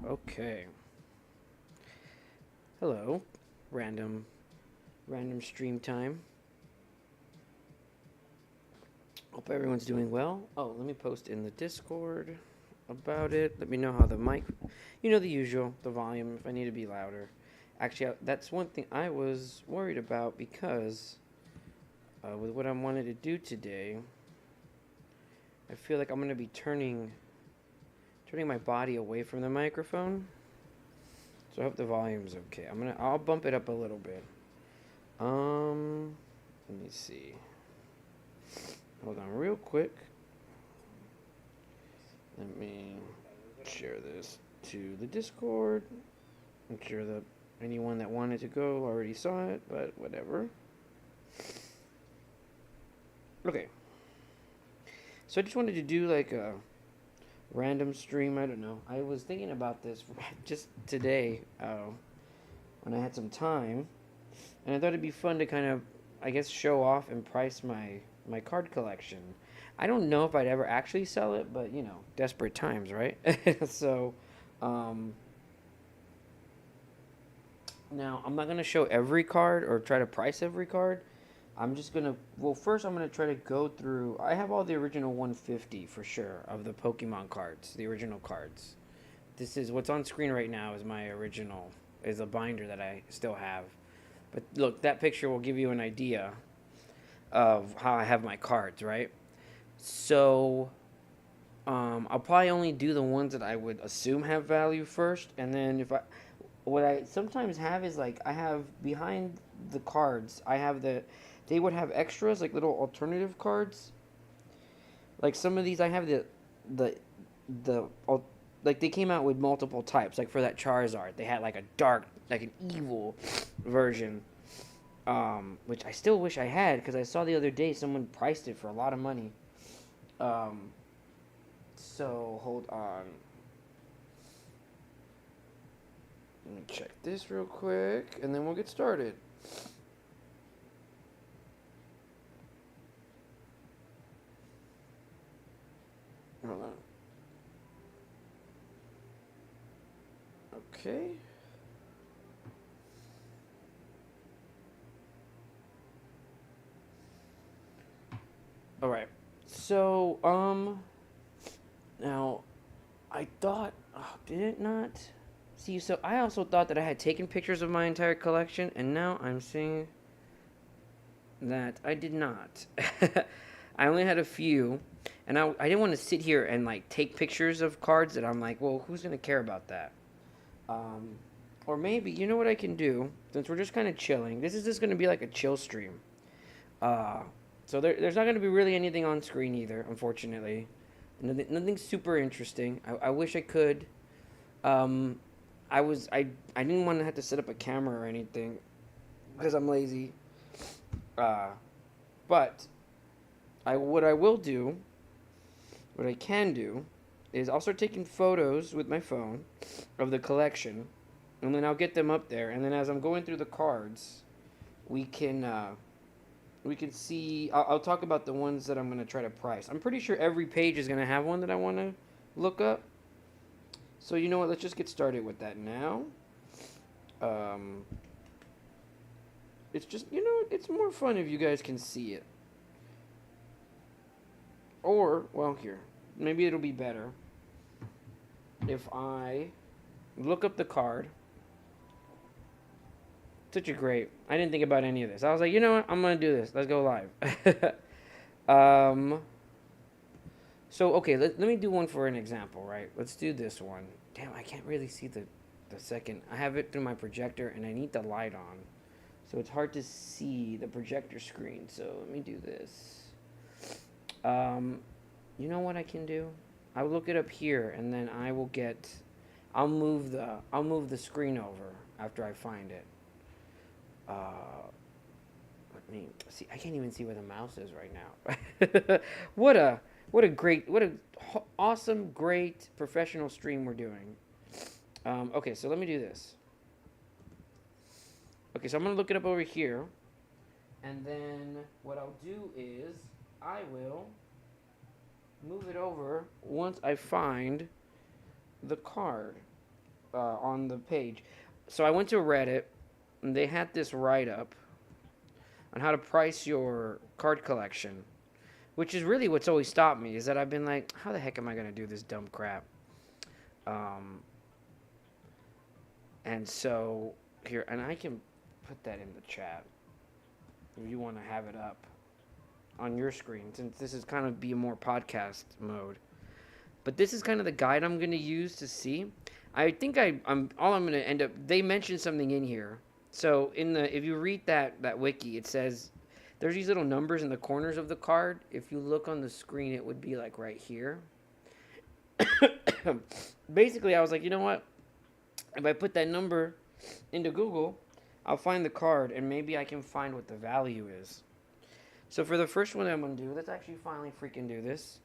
Okay. Hello. Random stream time. Hope everyone's doing well. Oh, let me post in the Discord about it. Let me know how the mic, the usual, the volume, if I need to be louder. Actually, that's one thing I was worried about because with what I wanted to do today, I feel like I'm going to be turning my body away from the microphone. So I hope the volume's okay. I'll bump it up a little bit. Let me see. Hold on real quick. Let me share this to the Discord. I'm sure that anyone that wanted to go already saw it, but whatever. Okay. So I just wanted to do like a random stream. I don't know. I was thinking about this just today when I had some time. And I thought it'd be fun to kind of, I guess, show off and price my card collection. I don't know if I'd ever actually sell it, but desperate times, right? So, um, now I'm not gonna show every card or try to price every card. I'm just gonna, well, first I'm gonna try to go through. I have all the original 150 for sure of the Pokemon cards, the original cards. This is what's on screen right now is my original, is a binder that I still have. But look, that picture will give you an idea of how I have my cards, right? So, I'll probably only do the ones that I would assume have value first, and then what I sometimes have is like I have behind the cards, they would have extras like little alternative cards. Like some of these, I have the the like they came out with multiple types. Like for that Charizard, they had like a dark, like an evil version, which I still wish I had because I saw the other day someone priced it for a lot of money. Um, so hold on. Let me check this real quick, and then we'll get started. Hold on. Okay. All right. So, now, I thought, oh, did it not? See, so I also thought that I had taken pictures of my entire collection, and now I'm seeing that I did not. I only had a few, and I didn't want to sit here and like take pictures of cards that I'm like, well, who's gonna care about that? Um, or maybe you know what I can do since we're just kind of chilling. This is just gonna be like a chill stream. Uh, so there's not gonna be really anything on screen either, unfortunately. Nothing super interesting. I wish I could. Um, I didn't want to have to set up a camera or anything because I'm lazy. Uh, but what I will do, what I can do, is I'll start taking photos with my phone of the collection, and then I'll get them up there. And then as I'm going through the cards, we can see. I'll talk about the ones that I'm gonna try to price. I'm pretty sure every page is gonna have one that I want to look up. So you know what? Let's just get started with that now. Um, it's just it's more fun if you guys can see it. Or well, here maybe it'll be better if I look up the card. Such a great. I didn't think about any of this. I was like, you know what? I'm gonna do this. Let's go live. um. So okay, let me do one for an example, right? Let's do this one. Damn, I can't really see the second. I have it through my projector, and I need the light on, so it's hard to see the projector screen. So let me do this. Um, you know what I can do? I'll look it up here, and then I will get. I'll move the screen over after I find it. Uh, Let me see. I can't even see where the mouse is right now. what a awesome, great professional stream we're doing. Okay, so let me do this. Okay, so I'm gonna look it up over here, and then what I'll do is I will move it over once I find the card. on the page. So I went to Reddit, and they had this write up on how to price your card collection, which is really what's always stopped me. Is that I've been like, how the heck am I gonna do this dumb crap? Um, and so here, and I can put that in the chat if you want to have it up on your screen, since this is kind of be more podcast mode. But this is kind of the guide I'm going to use to see. I think I'm all I'm going to end up. They mentioned something in here. So in the if you read that wiki, it says there's these little numbers in the corners of the card. If you look on the screen, it would be like right here. Basically, I was like, you know what? If I put that number into Google, I'll find the card and maybe I can find what the value is. So for the first one I'm going to do, let's actually finally freaking do this.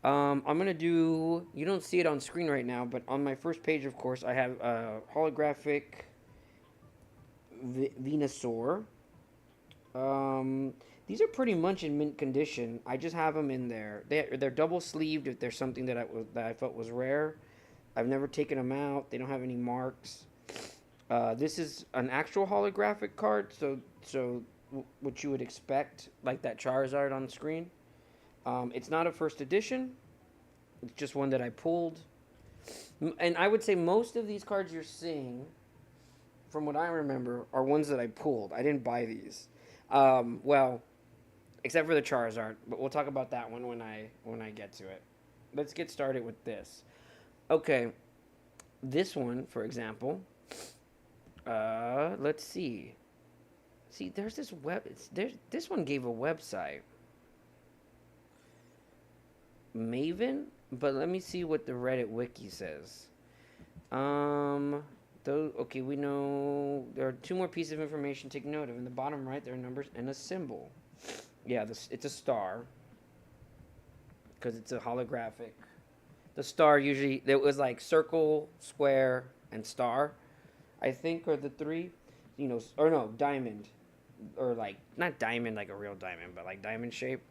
I'm going to do, you don't see it on screen right now, but on my first page, of course, I have a holographic Venusaur. These are pretty much in mint condition. I just have them in there. They're double sleeved if there's something that I felt was rare. I've never taken them out. They don't have any marks. This is an actual holographic card, so what you would expect, like that Charizard on screen. It's not a first edition. It's just one that I pulled. And I would say most of these cards you're seeing, from what I remember, are ones that I pulled. I didn't buy these. Well, except for the Charizard, but we'll talk about that one when I get to it. Let's get started with this. Okay, this one, for example. Let's see. See, there's this this one gave a website. Maven, but let me see what the Reddit wiki says. Okay, we know there are two more pieces of information to take note of. In the bottom right, there are numbers and a symbol. Yeah, it's a star because it's a holographic. The star usually there was like circle, square, and star. I think are the three, or no, diamond, or like not diamond like a real diamond, but like diamond shape.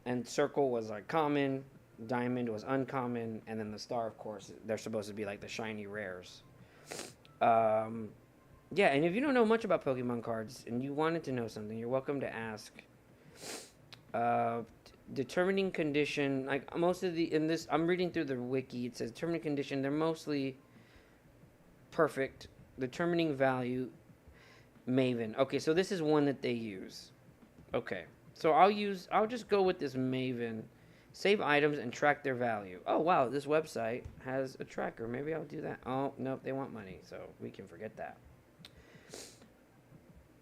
And circle was like common, diamond was uncommon, and then the star, of course, they're supposed to be like the shiny rares. Yeah, and if you don't know much about Pokemon cards and you wanted to know something, you're welcome to ask. Determining condition, like most of in this, I'm reading through the wiki. It says determining condition. They're mostly perfect. Determining value, Maven. Okay, so this is one that they use. Okay. So I'll just go with this Maven. Save items and track their value. Oh, wow, this website has a tracker. Maybe I'll do that. Oh, nope, they want money, so we can forget that.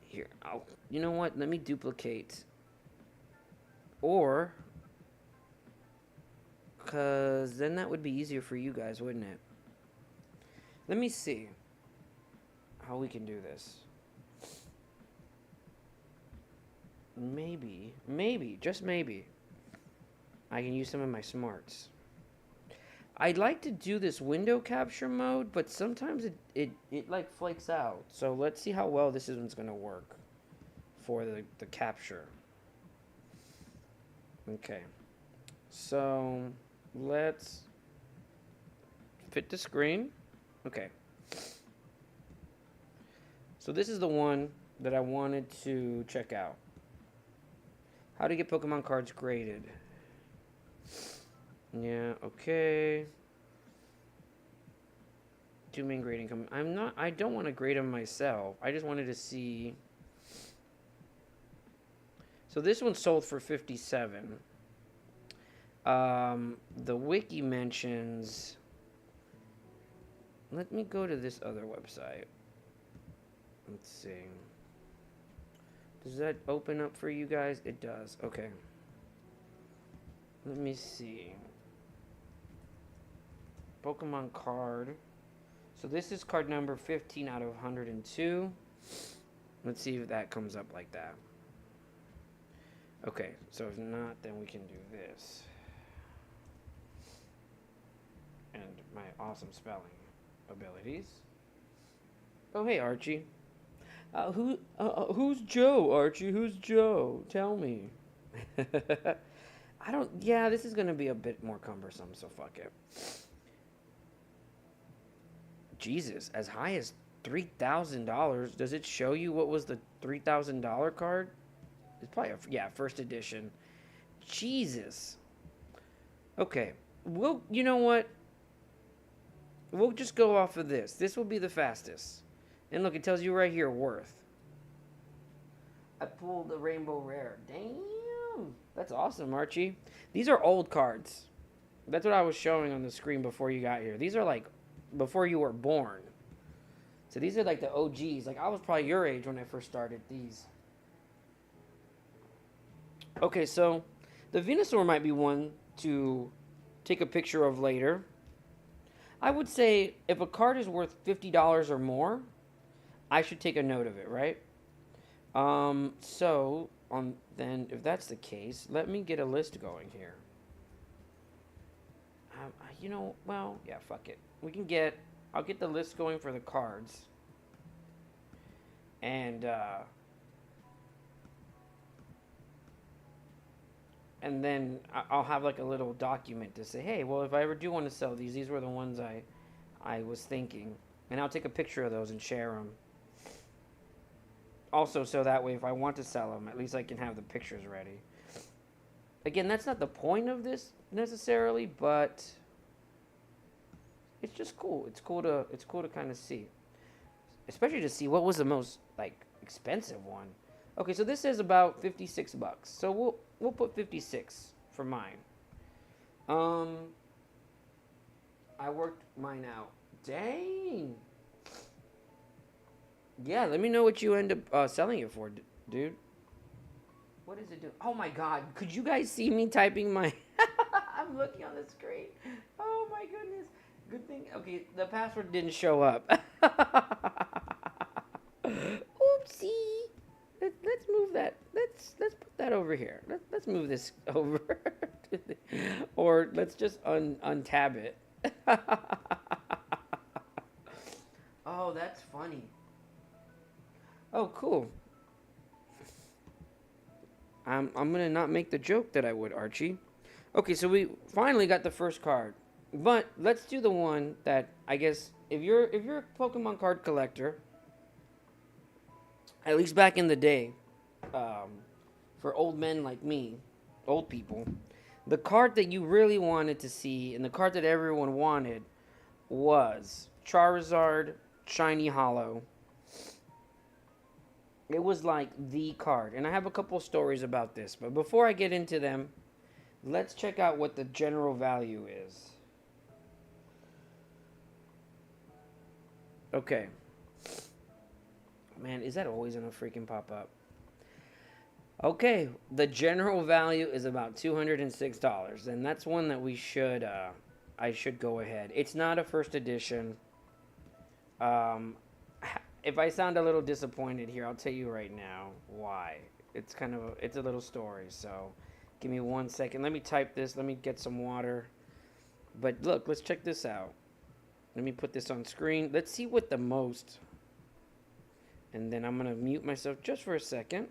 Here, you know what? Let me duplicate. Or, because then that would be easier for you guys, wouldn't it? Let me see how we can do this. Maybe, just maybe, I can use some of my smarts. I'd like to do this window capture mode, but sometimes it like flakes out. So let's see how well this one's going to work for the capture. Okay. So let's fit the screen. Okay. So this is the one that I wanted to check out. How to get Pokemon cards graded. Yeah, okay. Two main grading I don't want to grade them myself. I just wanted to see. So this one sold for 57. The wiki mentions. Let me go to this other website. Let's see. Does that open up for you guys? It does. Okay. Let me see. Pokemon card. So this is card number 15 out of 102. Let's see if that comes up like that. Okay, so if not, then we can do this. And my awesome spelling abilities. Oh, hey, Archie. Who's Joe, Archie? Who's Joe? Tell me. Yeah, this is going to be a bit more cumbersome, so fuck it. Jesus, as high as $3,000. Does it show you what was the $3,000 card? It's probably yeah, first edition. Jesus. Okay. You know what? We'll just go off of this. This will be the fastest. And look, it tells you right here, worth. I pulled the Rainbow Rare. Damn. That's awesome, Archie. These are old cards. That's what I was showing on the screen before you got here. These are like before you were born. So these are like the OGs. Like I was probably your age when I first started these. Okay, so the Venusaur might be one to take a picture of later. I would say if a card is worth $50 or more, I should take a note of it, right? Then if that's the case, let me get a list going here. Well, yeah, fuck it. I'll get the list going for the cards. And then I'll have like a little document to say, hey, well, if I ever do want to sell these were the ones I was thinking. And I'll take a picture of those and share them. Also, so that way, if I want to sell them, at least I can have the pictures ready. Again, that's not the point of this necessarily, but it's just cool. It's cool to kind of see, especially to see what was the most like expensive one. Okay, so this is about $56. So we'll put 56 for mine. I worked mine out. Dang. Yeah, let me know what you end up selling it for, dude. What does it do? Oh my God, could you guys see me typing my... I'm looking on the screen. Oh my goodness. Good thing. Okay, the password didn't show up. Oopsie. Let's move that. Let's put that over here. Let's move this over. Or let's just untab it. Oh, that's funny. Oh, cool. I'm gonna not make the joke that I would, Archie. Okay, so we finally got the first card, but let's do the one that I guess if you're a Pokemon card collector, at least back in the day, for old men like me, old people, the card that you really wanted to see and the card that everyone wanted was Charizard Shiny Hollow. It was like the card. And I have a couple stories about this. But before I get into them, let's check out what the general value is. Okay. Man, is that always gonna freaking pop up? Okay, the general value is about $206. And that's one that we should, I should go ahead. It's not a first edition. If I sound a little disappointed here, I'll tell you right now why. It's it's a little story, so give me 1 second. Let me type this. Let me get some water. But look, let's check this out. Let me put this on screen. Let's see what the most... And then I'm going to mute myself just for a second.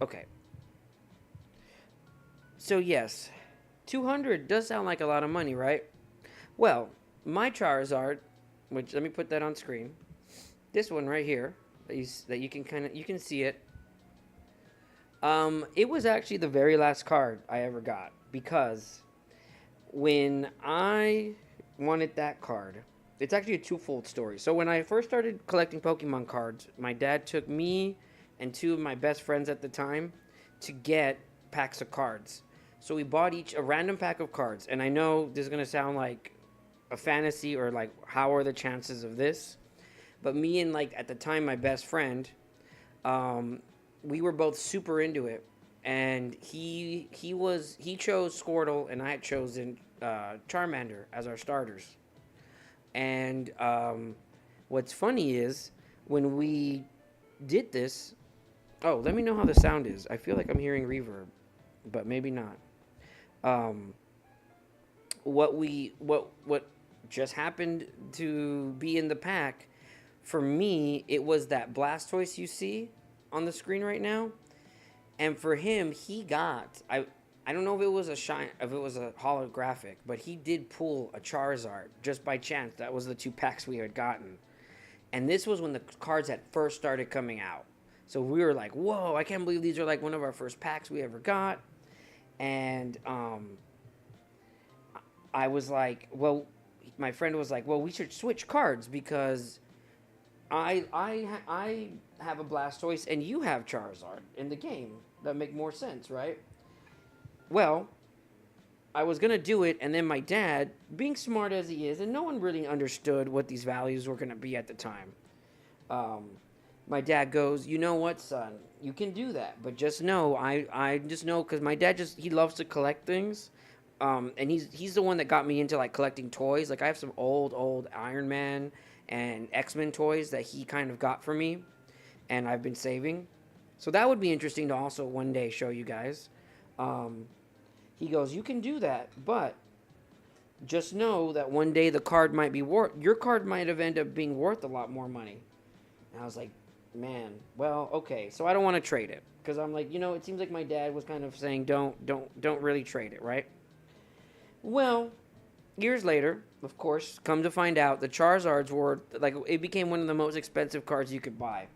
Okay. So yes, 200 does sound like a lot of money, right? Well, my Charizard, which let me put that on screen. This one right here, that you can see it. It was actually the very last card I ever got because when I wanted that card, it's actually a twofold story. So when I first started collecting Pokemon cards, my dad took me and two of my best friends at the time to get packs of cards. So we bought each a random pack of cards. And I know this is going to sound like a fantasy or like, how are the chances of this? But me and like, at the time, my best friend, we were both super into it. And he chose Squirtle and I had chosen Charmander as our starters. And what's funny is when we did this. Oh, let me know how the sound is. I feel like I'm hearing reverb, but maybe not. Um, what just happened to be in the pack for me? It was that Blastoise you see on the screen right now, and for him, he got I don't know if it was a shine, if it was a holographic, but he did pull a Charizard just by chance. That was the two packs we had gotten. And this was when the cards had first started coming out. So we were like, whoa, I can't believe these are like one of our first packs we ever got. And I was like, well, my friend was like, well, we should switch cards because I have a Blastoise and you have Charizard in the game. That make more sense, right? Well, I was gonna do it, and then my dad, being smart as he is, and no one really understood what these values were gonna be at the time. Um, my dad goes, you know what, son, you can do that, but just know, I just know because my dad just he loves to collect things, and he's the one that got me into like collecting toys. Like I have some old Iron Man and X-Men toys that he kind of got for me, and I've been saving. So that would be interesting to also one day show you guys. Um, he goes, you can do that, but just know that one day the card might be worth your card might have ended up being worth a lot more money. And I was like, man, well, okay. So I don't want to trade it because I'm like, it seems like my dad was kind of saying, don't really trade it, right? Well, years later, of course, come to find out, the Charizards were like it became one of the most expensive cards you could buy.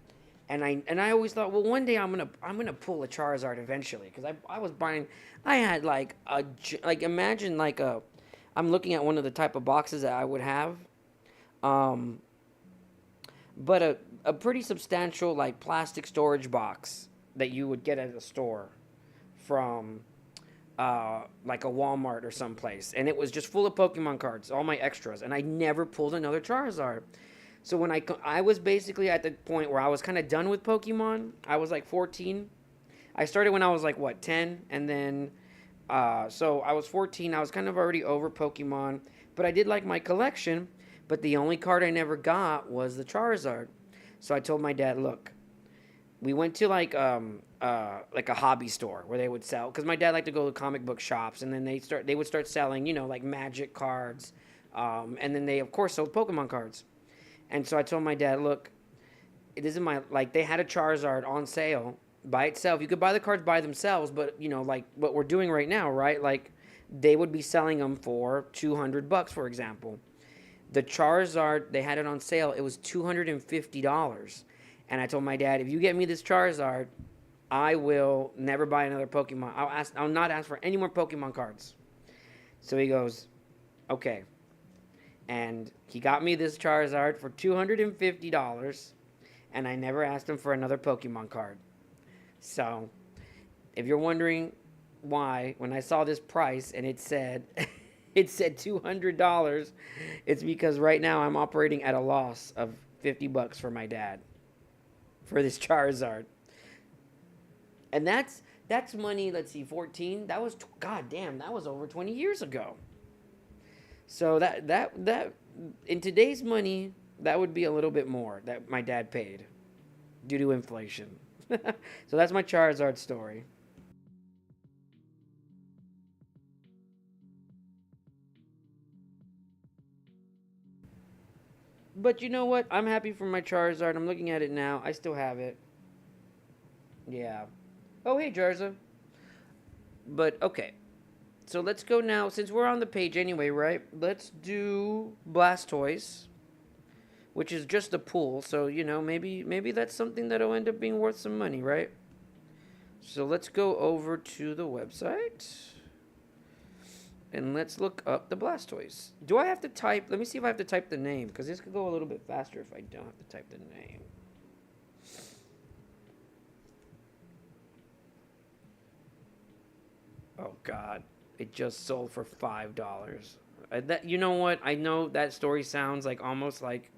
And I always thought, well, one day I'm gonna pull a Charizard eventually because I was buying, I had like like imagine like a, I'm looking at one of the type of boxes that I would have, um, but a pretty substantial like plastic storage box that you would get at a store from like a Walmart or someplace, and it was just full of Pokemon cards, all my extras, and I never pulled another Charizard. So when I was basically at the point where I was kind of done with Pokemon. I was like 14. I started when I was like what 10, and then so I was 14. I was kind of already over Pokemon, but I did like my collection. But the only card I never got was the Charizard. So I told my dad, look, we went to like a hobby store where they would sell because my dad liked to go to comic book shops, and then they would start selling like magic cards, and then they of course sold Pokemon cards. And so I told my dad, look, it isn't my like they had a Charizard on sale by itself. You could buy the cards by themselves, but like what we're doing right now, right? Like they would be selling them for $200, for example. The Charizard, they had it on sale. It was $250. And I told my dad, if you get me this Charizard, I will never buy another Pokemon. I'll not ask for any more Pokemon cards. So he goes, okay. And he got me this Charizard for $250, and I never asked him for another Pokemon card. So, if you're wondering why, when I saw this price and it said it said $200, it's because right now I'm operating at a loss of $50 for my dad for this Charizard. And that's money, let's see, 14. That was god damn, that was over 20 years ago. So that in today's money, that would be a little bit more that my dad paid due to inflation. So that's my Charizard story. But you know what? I'm happy for my Charizard. I'm looking at it now. I still have it. Yeah. Oh, hey, Jarza. But okay. So let's go now. Since we're on the page anyway, right? Let's do Blastoise, which is just a pool. So, maybe that's something that'll end up being worth some money, right? So let's go over to the website and let's look up the Blastoise. Do I have to type? Let me see if I have to type the name because this could go a little bit faster if I don't have to type the name. Oh God, it just sold for $5. That you know what? I know that story sounds like almost like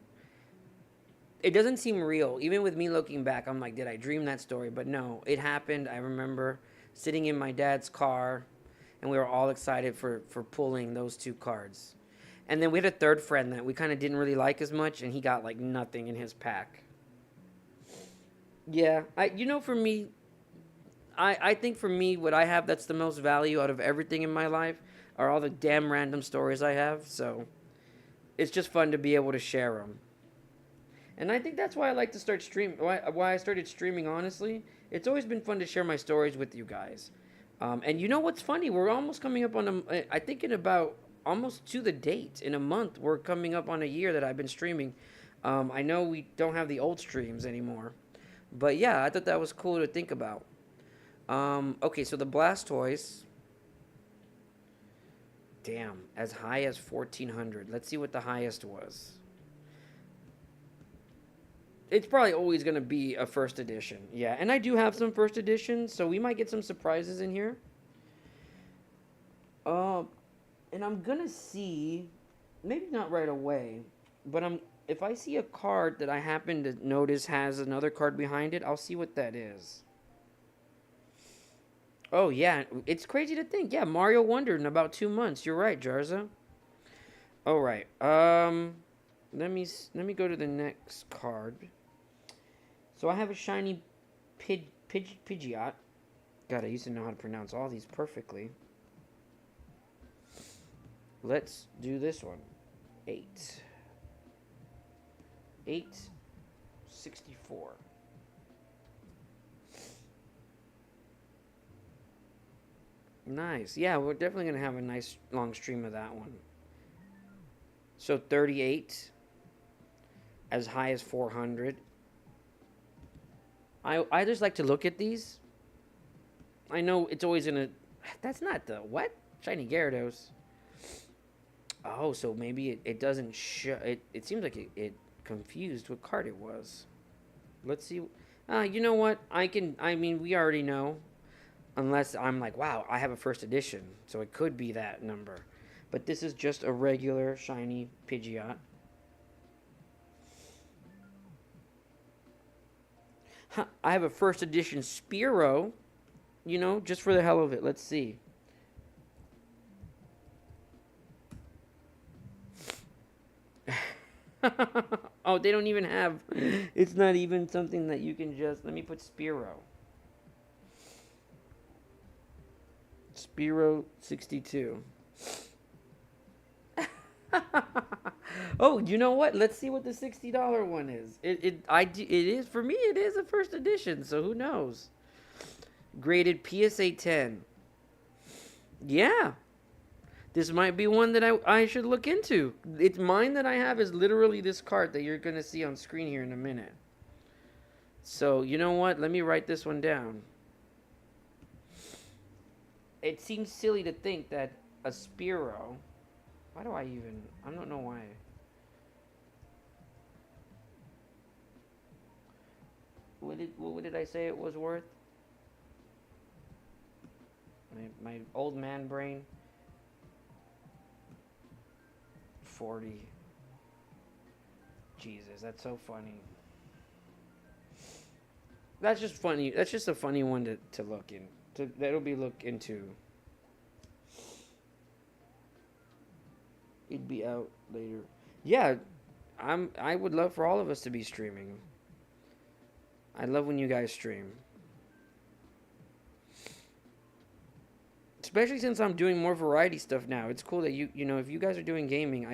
it doesn't seem real. Even with me looking back, I'm like, did I dream that story? But no, it happened. I remember sitting in my dad's car, and we were all excited for pulling those two cards. And then we had a third friend that we kind of didn't really like as much, and he got like nothing in his pack. Yeah, for me, I think for me, what I have that's the most value out of everything in my life are all the damn random stories I have. So it's just fun to be able to share them. And I think that's why I like to start stream. Why I started streaming. Honestly, it's always been fun to share my stories with you guys. And you know what's funny? We're almost coming up on I think in about almost to the date in a month. We're coming up on a year that I've been streaming. I know we don't have the old streams anymore, but yeah, I thought that was cool to think about. Okay, so the Blastoise, damn, as high as 1400. Let's see what the highest was. It's probably always going to be a first edition. Yeah, and I do have some first editions, so we might get some surprises in here. Uh, and I'm going to see, maybe not right away, but if I see a card that I happen to notice has another card behind it, I'll see what that is. Oh yeah, it's crazy to think. Yeah, Mario Wonder in about 2 months. You're right, Jarza. All right. Let me go to the next card. So I have a shiny Pidgeot. God, I used to know how to pronounce all these perfectly. Let's do this one. 8. 864. Nice. Yeah, we're definitely going to have a nice long stream of that one. So 38. As high as 400. I just like to look at these. I know it's always in a... That's not the... What? Shiny Gyarados. Oh, so maybe it doesn't show... It seems like it confused what card it was. Let's see. You know what? I mean, we already know. Unless I'm like, wow, I have a first edition. So it could be that number. But this is just a regular shiny Pidgeot. Huh, I have a first edition Spearow. Just for the hell of it. Let's see. Oh, they don't even have... It's not even something that you can just... Let me put Spearow. Spearow 62. Oh, you know what? Let's see what the $60 one is. It is, for me, it is a first edition, so who knows? Graded PSA 10. Yeah. This might be one that I should look into. It's mine that I have is literally this card that you're going to see on screen here in a minute. So, you know what? Let me write this one down. It seems silly to think that a Spearow... Why do I even... I don't know why. What did I say it was worth? My old man brain. 40. Jesus, that's so funny. That's just funny. That's just a funny one to look in. That'll be look into. It'd be out later. Yeah, I would love for all of us to be streaming. I love when you guys stream. Especially since I'm doing more variety stuff now. It's cool that if you guys are doing gaming,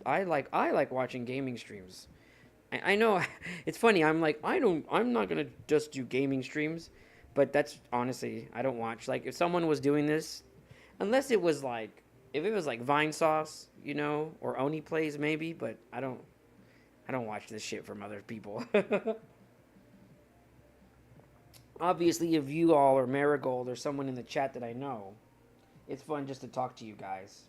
I like watching gaming streams. I know it's funny. I'm not going to just do gaming streams, but that's honestly, I don't watch. Like if someone was doing this, unless it was like if it was like Vine Sauce, or Oni Plays maybe, but I don't watch this shit from other people. Obviously, if you all or Marigold or someone in the chat that I know, it's fun just to talk to you guys.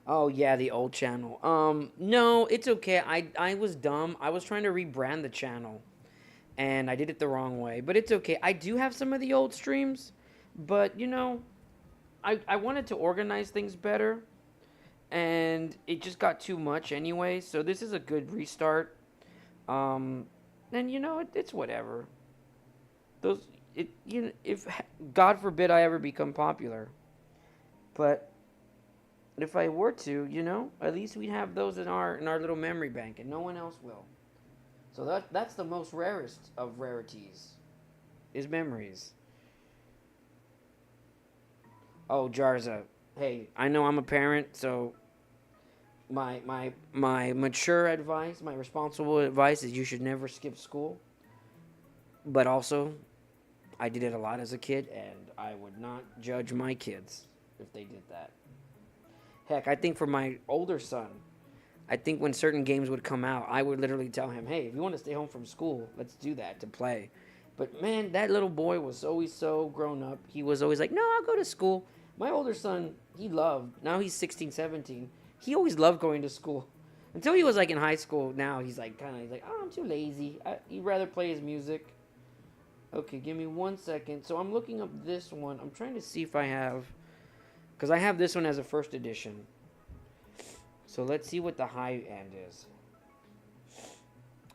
Oh yeah, the old channel. No, it's okay. I was dumb. I was trying to rebrand the channel, and I did it the wrong way. But it's okay. I do have some of the old streams, but I wanted to organize things better, and it just got too much anyway. So this is a good restart. And it's whatever. If God forbid I ever become popular, But if I were to, at least we'd have those in our little memory bank, and no one else will. So that's the most rarest of rarities, is memories. Oh, Jarza. Hey, I know I'm a parent, so my mature advice, my responsible advice is you should never skip school. But also, I did it a lot as a kid, and I would not judge my kids if they did that. Heck, I think for my older son, I think when certain games would come out, I would literally tell him, "Hey, if you want to stay home from school, let's do that to play." But man, that little boy was always so grown up. He was always like, "No, I'll go to school." My older son, he loved. Now he's 16, 17. He always loved going to school. Until he was like in high school. Now he's like he's like, "Oh, I'm too lazy. He'd rather play his music." Okay, give me 1 second. So I'm looking up this one. I'm trying to see if I have, because I have this one as a first edition. So let's see what the high end is.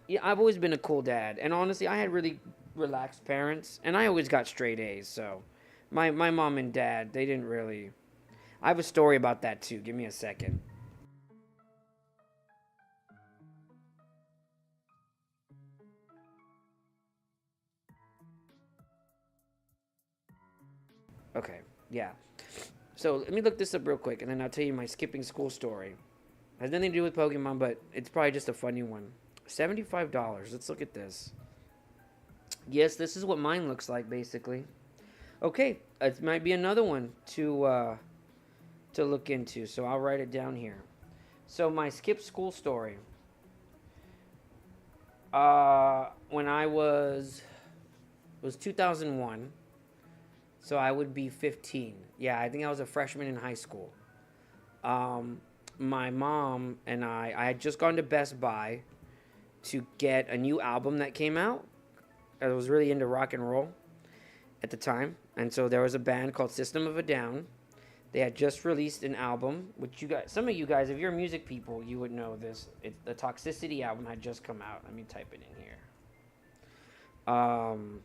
Yeah, I've always been a cool dad, and honestly, I had really relaxed parents, and I always got straight A's. So, my mom and dad, they didn't really. I have a story about that too. Give me a second. Okay, yeah. So let me look this up real quick, and then I'll tell you my skipping school story. It has nothing to do with Pokemon, but it's probably just a funny one. $75. Let's look at this. Yes, this is what mine looks like, basically. Okay, it might be another one to look into. So I'll write it down here. So my skip school story. When I was 2001. So I would be 15. Yeah, I think I was a freshman in high school. Um, my mom and I had just gone to Best Buy to get a new album that came out. I was really into rock and roll at the time, and so there was a band called System of a Down. They had just released an album, which some of you guys, if you're music people, you would know this. The Toxicity album had just come out. Let me type it in here. Um,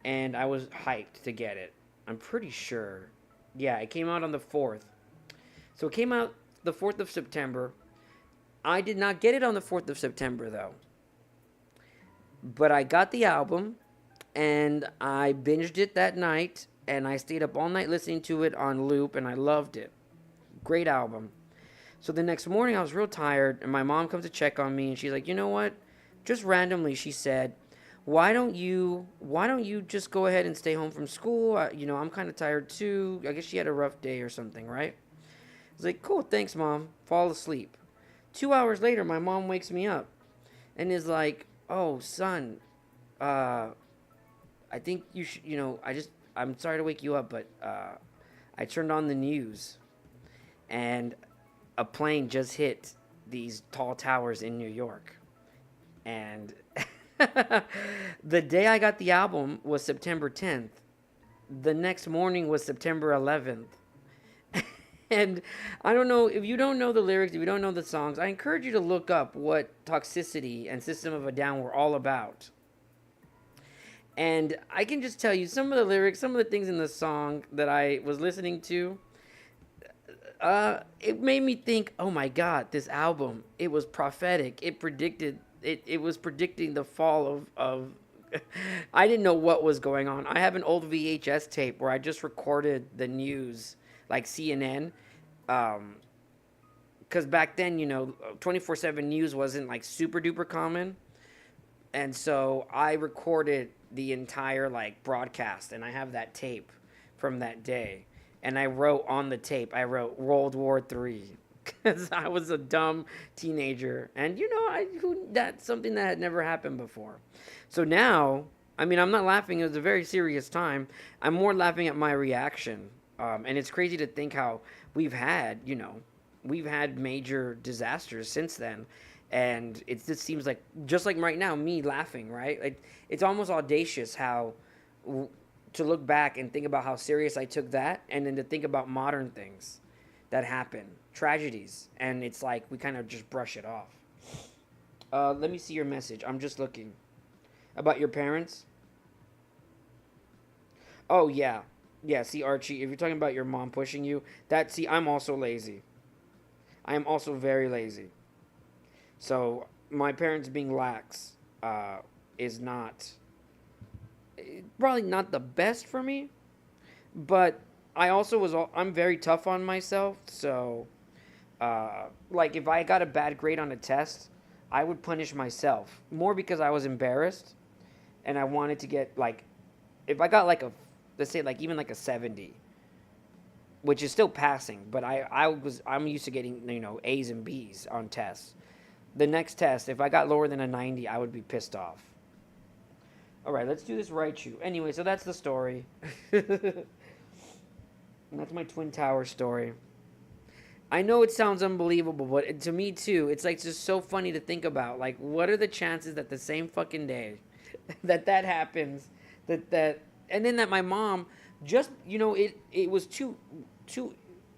and I was hyped to get it. I'm pretty sure. Yeah, it came out on the 4th. So it came out the 4th of September. I did not get it on the 4th of September, though. But I got the album, and I binged it that night, and I stayed up all night listening to it on loop, and I loved it. Great album. So the next morning, I was real tired, and my mom comes to check on me, and she's like, "You know what? Just randomly," she said, why don't you just go ahead and stay home from school? I'm kind of tired too. I guess she had a rough day or something, right?" I was like, "Cool, thanks, mom." Fall asleep. 2 hours later, my mom wakes me up and is like, "Oh, son, uh, I think you should, I'm sorry to wake you up, but I turned on the news and a plane just hit these tall towers in New York." And the day I got the album was September 10th. The next morning was September 11th. And I don't know, if you don't know the lyrics, if you don't know the songs, I encourage you to look up what Toxicity and System of a Down were all about. And I can just tell you some of the lyrics, some of the things in the song that I was listening to, it made me think, oh my God, this album, it was prophetic. It was predicting the fall of I didn't know what was going on. I have an old VHS tape where I just recorded the news, like CNN, because back then, 24/7 news wasn't like super duper common. And so I recorded the entire like broadcast, and I have that tape from that day. And I wrote on the tape, I wrote World War III because I was a dumb teenager, and that's something that had never happened before. So now, I mean, I'm not laughing. It was a very serious time. I'm more laughing at my reaction, and it's crazy to think how we've had major disasters since then, and it just seems like just like right now, me laughing, right? Like it's almost audacious how to look back and think about how serious I took that, and then to think about modern things that happen, tragedies, and it's like we kind of just brush it off. Let me see your message. I'm just looking about your parents. Oh yeah, Yeah, see, Archie, if you're talking about your mom pushing you, that, see, I'm also lazy. I am also very lazy. So my parents being lax is not probably not the best for me, but I also I'm very tough on myself. So like if I got a bad grade on a test, I would punish myself more because I was embarrassed and I wanted to get like if I got like a let's say like even like a 70, which is still passing, but I'm used to getting A's and B's on tests. The next test, if I got lower than a 90, I would be pissed off. All right, let's do this Raichu. Anyway, so that's the story. And that's my Twin Tower story. I know it sounds unbelievable, but to me too, it's like just so funny to think about. Like, what are the chances that the same fucking day that happens, that and then that my mom just it was two.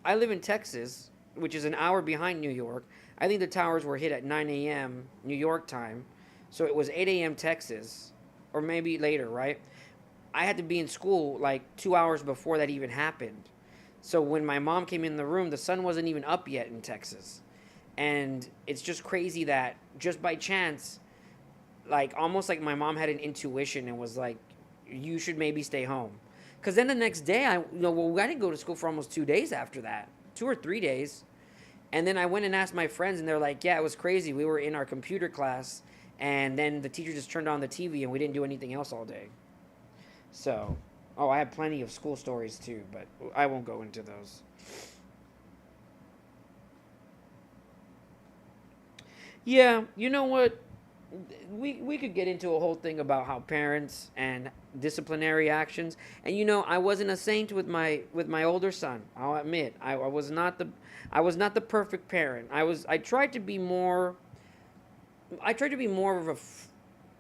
I live in Texas, which is an hour behind New York. I think the towers were hit at 9 a.m. New York time, so it was 8 a.m. Texas, or maybe later, right? I had to be in school like 2 hours before that even happened. So when my mom came in the room, the sun wasn't even up yet in Texas. And it's just crazy that just by chance, like almost like my mom had an intuition and was like, you should maybe stay home. Because then the next day, I didn't go to school for almost 2 days after that, 2 or 3 days. And then I went and asked my friends, and they're like, yeah, it was crazy. We were in our computer class, and then the teacher just turned on the TV, and we didn't do anything else all day. So, oh, I have plenty of school stories too, but I won't go into those. Yeah, you know what? We could get into a whole thing about how parents and disciplinary actions. And I wasn't a saint with my older son. I'll admit, I was not the perfect parent. I tried to be more of a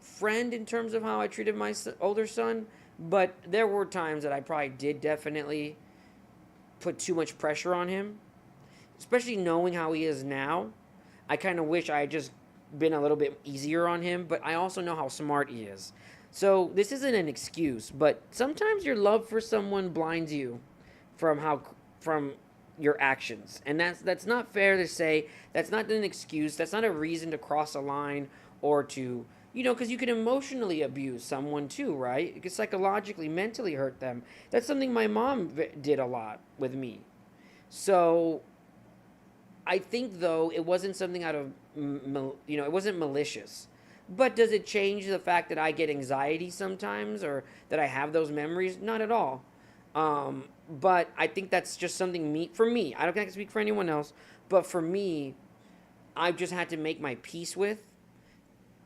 friend in terms of how I treated my older son, but there were times that I probably did definitely put too much pressure on him, especially knowing how he is now. I kind of wish I had just been a little bit easier on him, but I also know how smart he is. So this isn't an excuse, but sometimes your love for someone blinds you from your actions, and that's not fair to say. That's not an excuse. That's not a reason to cross a line or to because you can emotionally abuse someone too, right? You can psychologically, mentally hurt them. That's something my mom did a lot with me. So I think though it wasn't something out of it wasn't malicious. But does it change the fact that I get anxiety sometimes or that I have those memories? Not at all. But I think that's just something for me. I don't think I can speak for anyone else, but for me, I've just had to make my peace with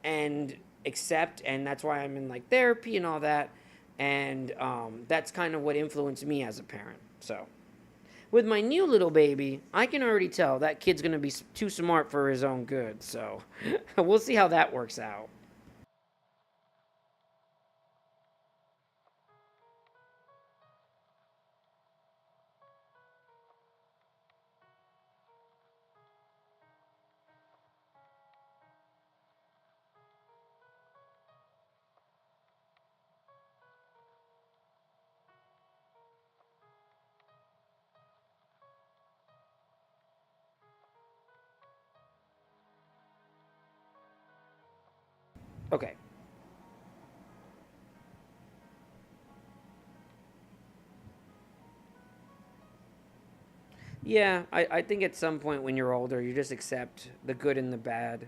and accept, and that's why I'm in like therapy and all that. And that's kind of what influenced me as a parent. So with my new little baby, I can already tell that kid's going to be too smart for his own good. So we'll see how that works out. Okay. Yeah, I think at some point when you're older, you just accept the good and the bad.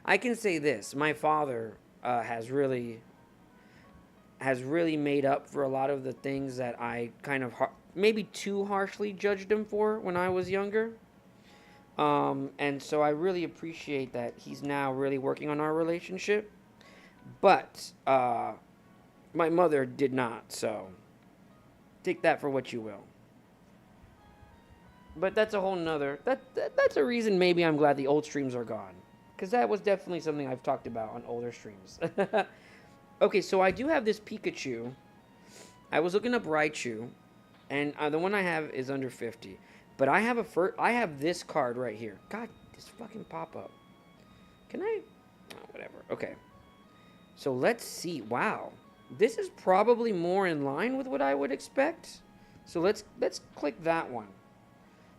I can say this: my father has really made up for a lot of the things that I kind of maybe too harshly judged him for when I was younger. And so I really appreciate that he's now really working on our relationship. But my mother did not, so take that for what you will. But that's a whole nother. That's a reason maybe I'm glad the old streams are gone, because that was definitely something I've talked about on older streams. Okay, so I do have this Pikachu. I was looking up Raichu, and the one I have is under 50. But I have this card right here. God, this fucking pop up. Can I? Oh, whatever. Okay. So let's see. Wow. This is probably more in line with what I would expect. So let's click that one.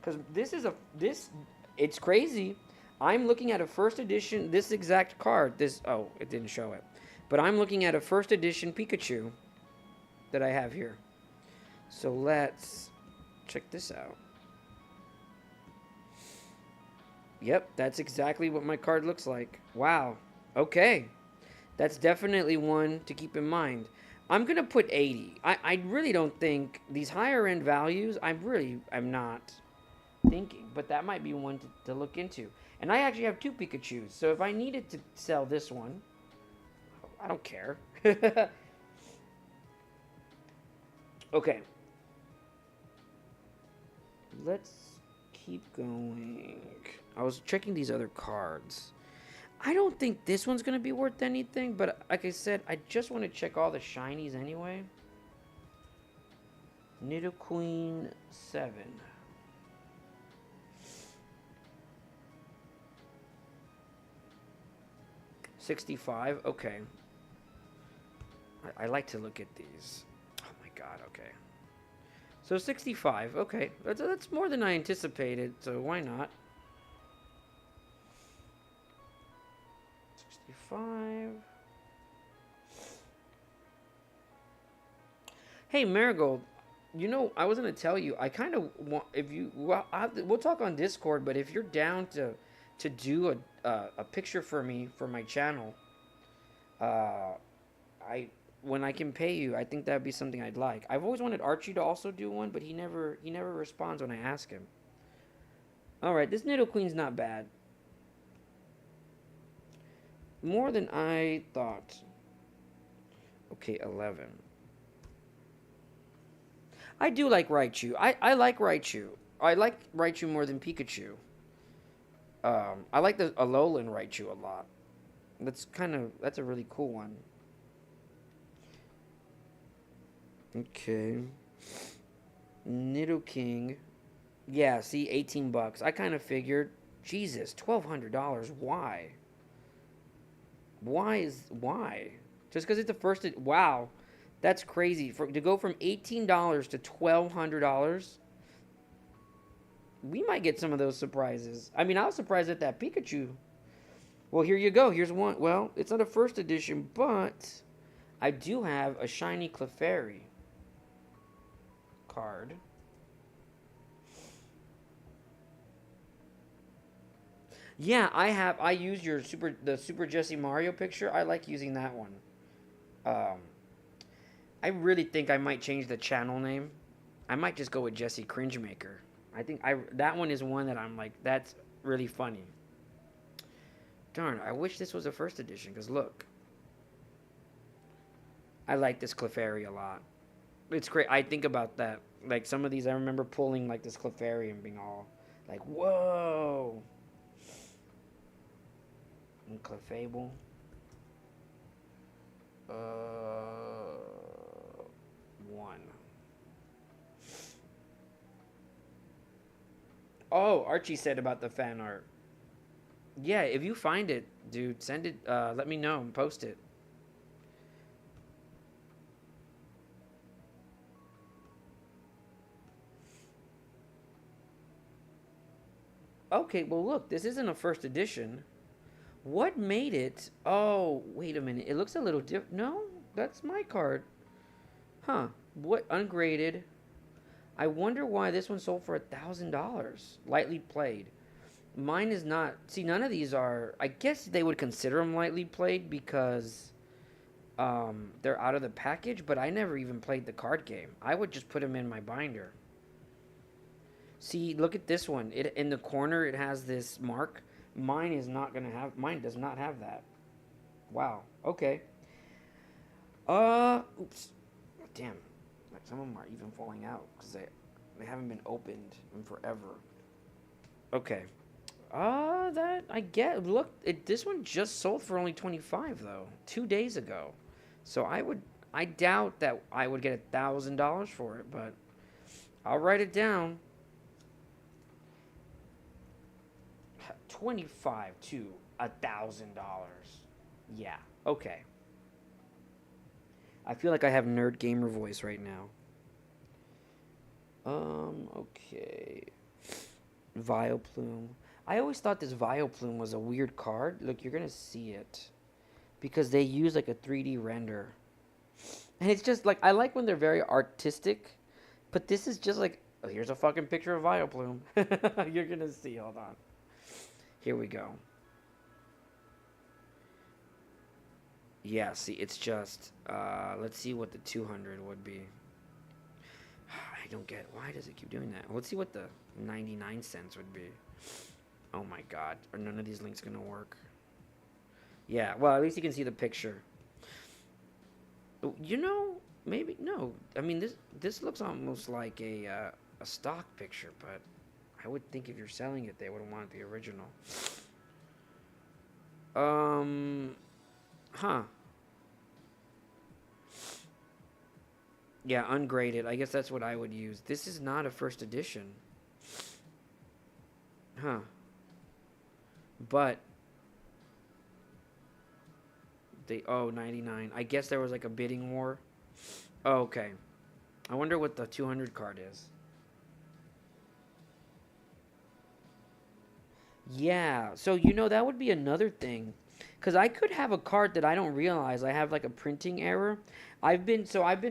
Because this it's crazy. I'm looking at a first edition, this exact card. Oh, it didn't show it. But I'm looking at a first edition Pikachu that I have here. So let's check this out. Yep, that's exactly what my card looks like. Wow. Okay. That's definitely one to keep in mind. I'm going to put 80. I really don't think these higher end values, I'm not thinking. But that might be one to look into. And I actually have two Pikachus. So if I needed to sell this one, I don't care. Okay. Let's keep going. I was checking these other cards. I don't think this one's going to be worth anything, but like I said, I just want to check all the shinies anyway. Nidoqueen 7. $65. Okay. I like to look at these. Oh my god, okay. So 65. Okay. That's more than I anticipated, so why not? 65. Hey, Marigold, you know, I was going to tell you, I kind of want, if you, well, we'll talk on Discord, but if you're down to do a picture for me for my channel, when I can pay you, I think that'd be something I'd like. I've always wanted Archie to also do one, but he never responds when I ask him. All right, this Nidoqueen's not bad. More than I thought. Okay, 11. I do like Raichu. I like Raichu. I like Raichu more than Pikachu. I like the Alolan Raichu a lot. That's a really cool one. Okay. Nidoking. Yeah, see, $18. I kind of figured. Jesus, $1,200. Why? Why? Just because it's the first. Wow, that's crazy. To go from $18 to $1,200. We might get some of those surprises. I mean, I was surprised at that Pikachu. Well, here you go. Here's one. Well, it's not a first edition, but I do have a shiny Clefairy card. Yeah, I use the Super Jesse Mario picture. I like using that one. Um, I really think I might change the channel name. I might just go with Jesse Cringemaker. I think that one is one that I'm like, that's really funny. Darn, I wish this was a first edition, because look. I like this Clefairy a lot. It's great. I think about that. Like, some of these, I remember pulling, like, this Clefairy and being all, like, whoa. And Clefable. One. Oh, Archie said about the fan art. Yeah, if you find it, dude, send it. Let me know and post it. Okay, well, look, this isn't a first edition. What made it? Oh, wait a minute. It looks a little different. No, that's my card. Huh. What? Ungraded. I wonder why this one sold for $1,000. Lightly played. Mine is not. See, none of these are. I guess they would consider them lightly played because they're out of the package, but I never even played the card game. I would just put them in my binder. See, look at this one. It in the corner it has this mark. Mine does not have that. Wow. Okay. Oops. Damn. Like some of them are even falling out because they haven't been opened in forever. Okay. That I get. Look, this one just sold for only 25 though, 2 days ago. So I doubt that I would get $1,000 for it, but I'll write it down. 25 to $1,000. Yeah. Okay. I feel like I have nerd gamer voice right now. Okay. Vileplume. I always thought this Vileplume was a weird card. Look, you're gonna see it. Because they use like a 3D render. And it's just like, I like when they're very artistic. But this is just like, oh, here's a fucking picture of Vileplume. You're gonna see, hold on. Here we go. Yeah, see, it's just, let's see what the 200 would be. I don't get, why does it keep doing that? Let's see what the 99 cents would be. Oh my god, are none of these links gonna work? Yeah, well, at least you can see the picture. You know, maybe, no. I mean, this looks almost like a stock picture, but I would think if you're selling it, they would want the original. Huh. Yeah, ungraded. I guess that's what I would use. This is not a first edition. Huh. But they, oh, 99. I guess there was like a bidding war. Oh, okay. I wonder what the 200 card is. Yeah, so you know that would be another thing. Cuz I could have a card that I don't realize I have like a printing error. I've been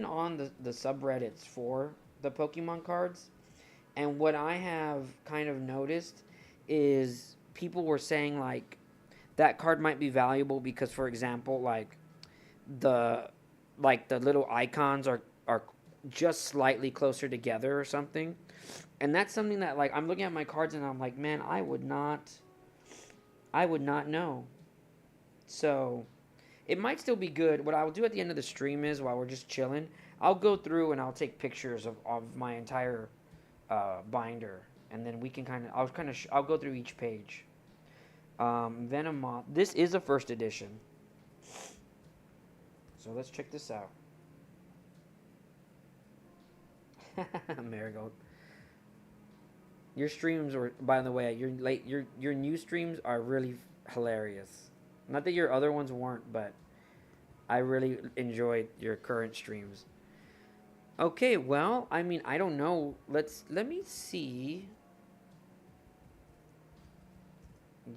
on the subreddits for the Pokemon cards, and what I have kind of noticed is people were saying like that card might be valuable because, for example, the the little icons are just slightly closer together or something. And that's something that, like, I'm looking at my cards and I'm like, man, I would not know. So it might still be good. What I'll do at the end of the stream is, while we're just chilling, I'll go through and I'll take pictures of my entire binder, and then we can I'll go through each page. Venomoth. This is a first edition. So let's check this out. Marigold. Your streams are, by the way, your new streams are really hilarious. Not that your other ones weren't, but I really enjoyed your current streams. Okay, well, I mean, I don't know. Let me see.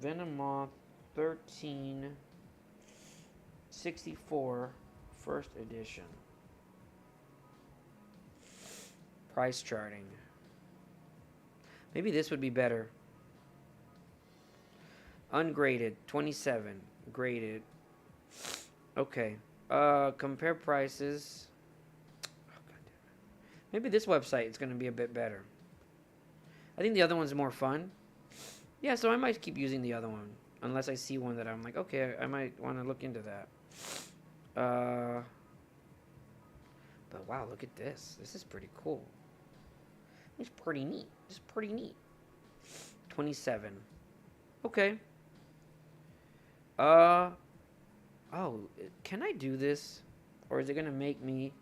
Venomoth 1364 first edition. Price charting. Maybe this would be better. Ungraded 27, graded. Okay. Compare prices. Oh, God damn it. Maybe this website is going to be a bit better. I think the other one's more fun. Yeah, so I might keep using the other one unless I see one that I'm like, okay, I might want to look into that. But wow, look at this. This is pretty cool. It's pretty neat. It's pretty neat. 27. Okay. Oh, can I do this? Or is it going to make me...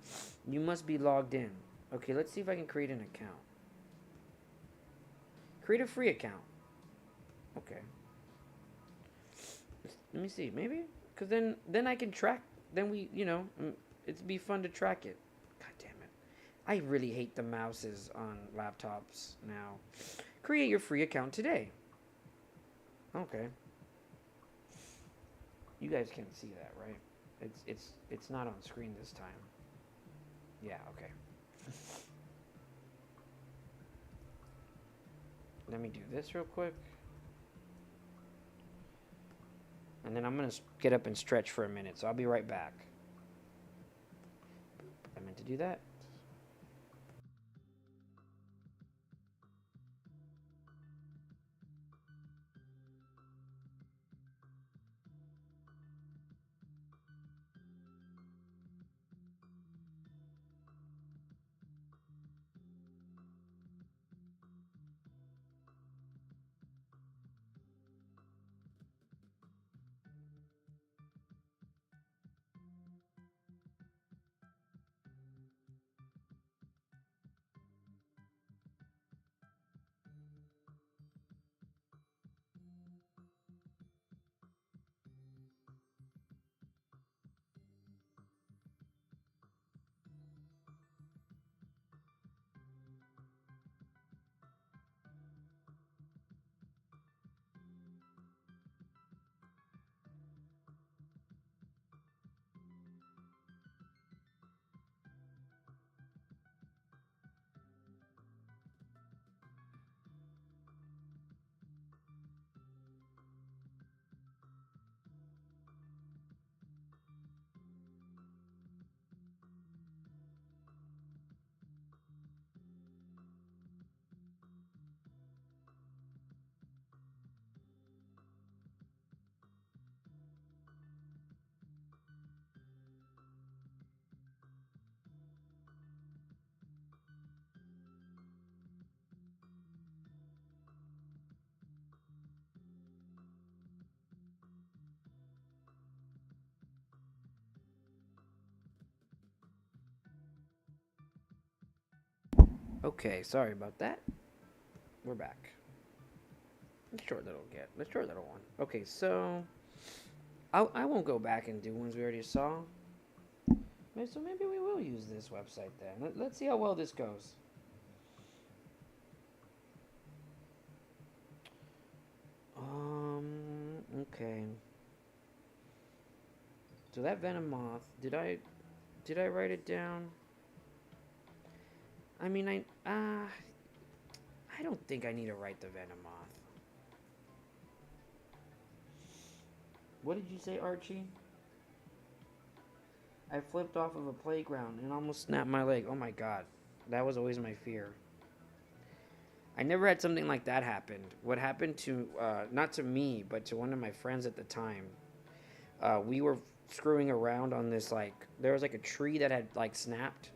You must be logged in. Okay, let's see if I can create an account. Create a free account. Okay. Let me see. Maybe? Because then I can track... Then we, it'd be fun to track it. God damn it. I really hate the mouses on laptops now. Create your free account today. Okay. You guys can't see that, right? It's not on screen this time. Yeah, okay. Let me do this real quick. And then I'm going to get up and stretch for a minute, so I'll be right back. I meant to do that. Okay, sorry about that. We're back. Let's short little get. Let's short little one. Okay, so I won't go back and do ones we already saw. So maybe we will use this website then. Let's see how well this goes. Okay. So that Venomoth, did I write it down? I mean, I don't think I need to write the Venomoth. What did you say, Archie? I flipped off of a playground and almost snapped my leg. Oh my god. That was always my fear. I never had something like that happen. What happened to, not to me, but to one of my friends at the time. We were screwing around on this, like, there was like a tree that had like snapped,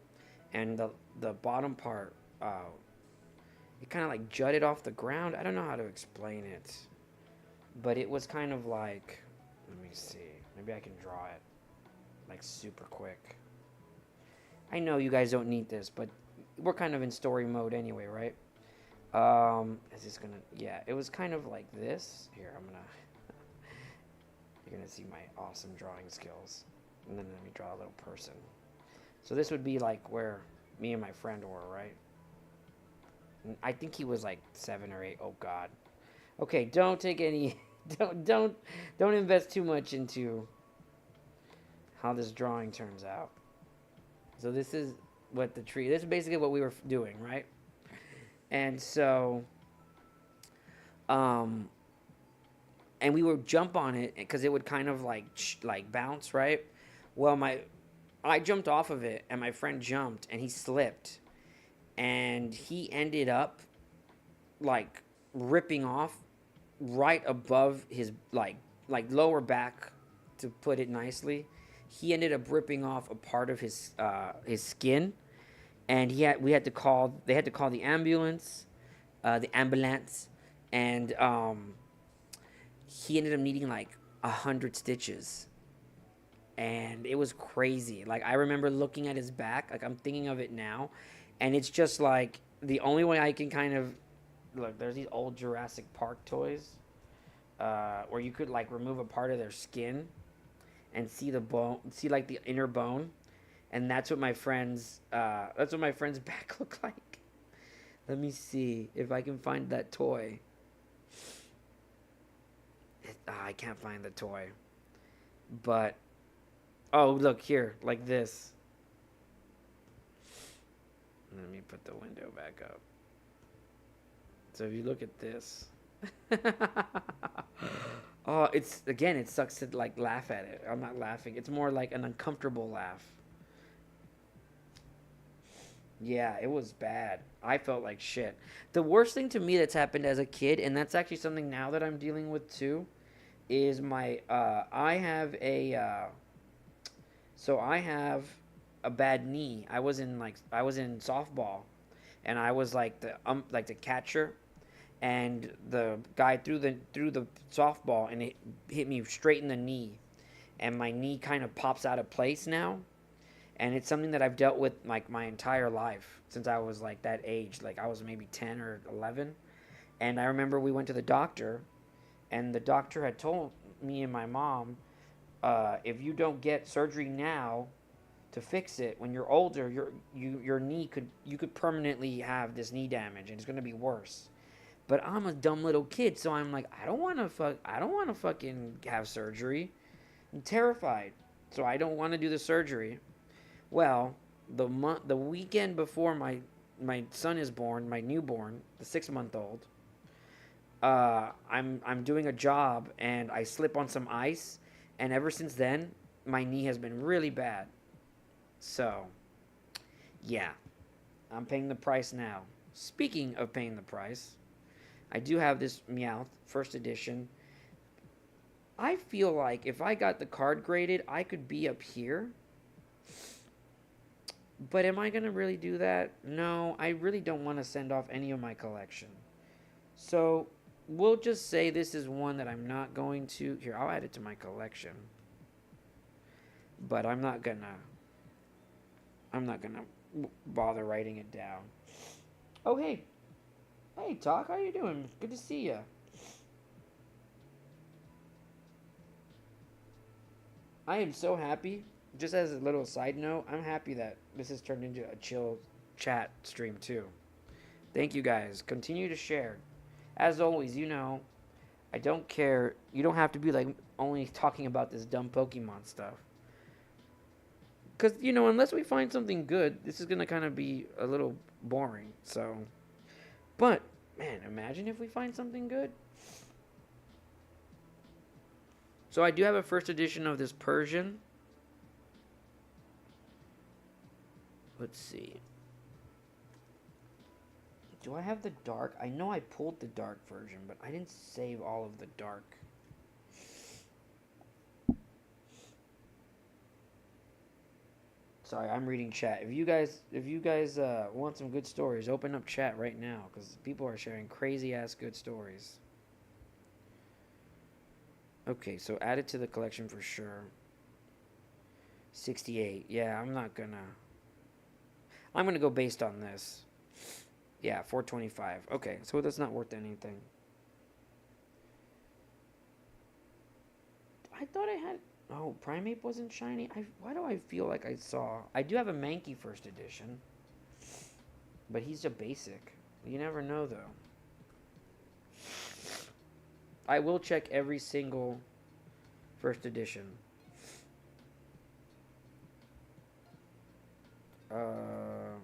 and the bottom part, it kind of like jutted off the ground. I don't know how to explain it, but it was kind of like, let me see, maybe I can draw it like super quick. I know you guys don't need this, but we're kind of in story mode anyway, right? Is this gonna, yeah, it was kind of like this. Here, you're gonna see my awesome drawing skills. And then let me draw a little person. So this would be like where me and my friend were, right? And I think he was like 7 or 8. Oh god. Okay, don't take any don't invest too much into how this drawing turns out. So this is what the tree, this is basically what we were doing, right? And so and we would jump on it because it would kind of like bounce, right? Well, I jumped off of it and my friend jumped and he slipped and he ended up like ripping off right above his like lower back, to put it nicely. He ended up ripping off a part of his skin, and they had to call the ambulance, and he ended up needing like 100 stitches, and it was crazy. Like, I remember looking at his back, like I'm thinking of it now, and it's just like the only way I can kind of look. There's these old Jurassic Park toys, where you could like remove a part of their skin and see the bone, see like the inner bone, and that's what my friend's back looked like. Let me see if I can find that toy. I can't find the toy, but oh, look here, like this. Let me put the window back up. So if you look at this, oh, it's, again, it sucks to like laugh at it. I'm not laughing. It's more like an uncomfortable laugh. Yeah, it was bad. I felt like shit. The worst thing to me that's happened as a kid, and that's actually something now that I'm dealing with too, is my I have a so I have a bad knee. I was in softball, and I was like the catcher, and the guy threw the softball and it hit me straight in the knee, and my knee kind of pops out of place now, and it's something that I've dealt with like my entire life since I was like that age. Like, I was maybe 10 or 11, and I remember we went to the doctor, and the doctor had told me and my mom, if you don't get surgery now to fix it, when you're older, your knee could permanently have this knee damage, and it's gonna be worse. But I'm a dumb little kid, so I'm like, I don't want to fucking have surgery. I'm terrified, so I don't want to do the surgery. Well, the weekend before my son is born, my newborn, the 6 month old, I'm doing a job and I slip on some ice, and ever since then my knee has been really bad. So, yeah, I'm paying the price now. Speaking of paying the price, I do have this Meowth first edition. I feel like if I got the card graded, I could be up here. But am I going to really do that? No, I really don't want to send off any of my collection. So, we'll just say this is one that I'm not going to. Here, I'll add it to my collection. But I'm not gonna bother writing it down. Oh, hey. Hey, Talk, how you doing? Good to see you. I am so happy. Just as a little side note, I'm happy that this has turned into a chill chat stream too. Thank you guys. Continue to share. As always, I don't care. You don't have to be like only talking about this dumb Pokemon stuff. Because, unless we find something good, this is going to kind of be a little boring. So, but, man, imagine if we find something good. So, I do have a first edition of this Persian. Let's see. Do I have the dark? I know I pulled the dark version, but I didn't save all of the dark. Sorry, I'm reading chat. If you guys want some good stories, open up chat right now because people are sharing crazy ass good stories. Okay, so add it to the collection for sure. 68. Yeah, I'm gonna go based on this. Yeah, 425. Okay, so that's not worth anything. I thought I had. Oh, Primeape wasn't shiny. Why do I feel like I saw? I do have a Mankey first edition, but he's a basic. You never know though. I will check every single first edition. Uh,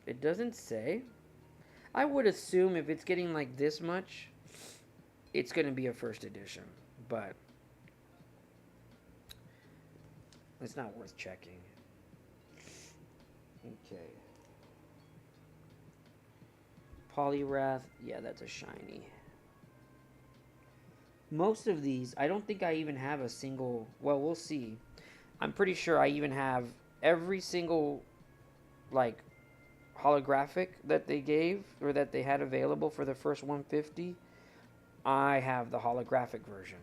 it doesn't say. I would assume if it's getting like this much, it's gonna be a first edition, but it's not worth checking. Okay. Poliwrath, yeah, that's a shiny. Most of these, I don't think I even have a single. Well, we'll see. I'm pretty sure I even have every single, like, holographic that they gave or that they had available for the first 150. I have the holographic version.